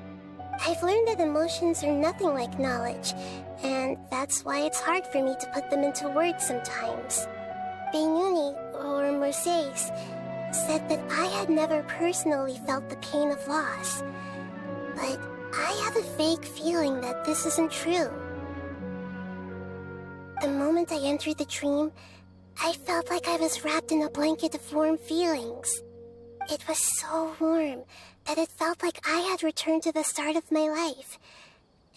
I've learned that emotions are nothing like knowledge, and that's why it's hard for me to put them into words sometimes. Beinuni, or Mercedes, said that I had never personally felt the pain of loss, but I have a vague feeling that this isn't true. The moment I entered the dream, I felt like I was wrapped in a blanket of warm feelings. It was so warm that it felt like I had returned to the start of my life,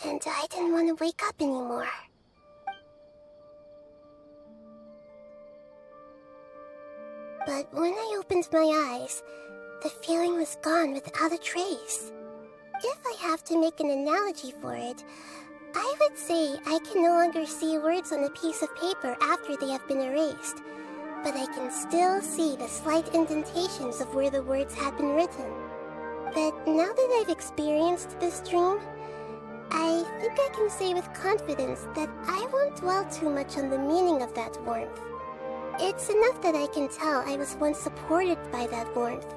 and I didn't want to wake up anymore. But when I opened my eyes, the feeling was gone without a trace. If I have to make an analogy for it, I would say I can no longer see words on a piece of paper after they have been erased, but I can still see the slight indentations of where the words had been written. But now that I've experienced this dream, I think I can say with confidence that I won't dwell too much on the meaning of that warmth. It's enough that I can tell I was once supported by that warmth,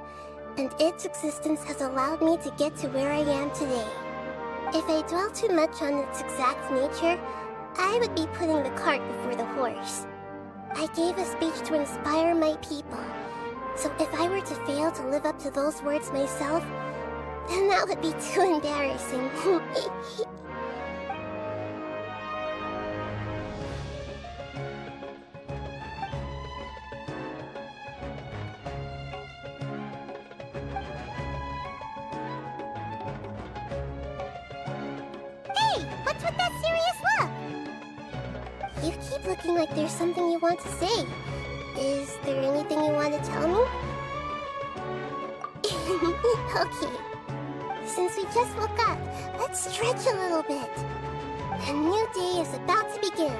and its existence has allowed me to get to where I am today. If I dwell too much on its exact nature, I would be putting the cart before the horse. I gave a speech to inspire my people, so if I were to fail to live up to those words myself, then that would be too embarrassing. What's with that serious look? You keep looking like there's something you want to say. Is there anything you want to tell me? Okay. Since we just woke up, let's stretch a little bit. A new day is about to begin.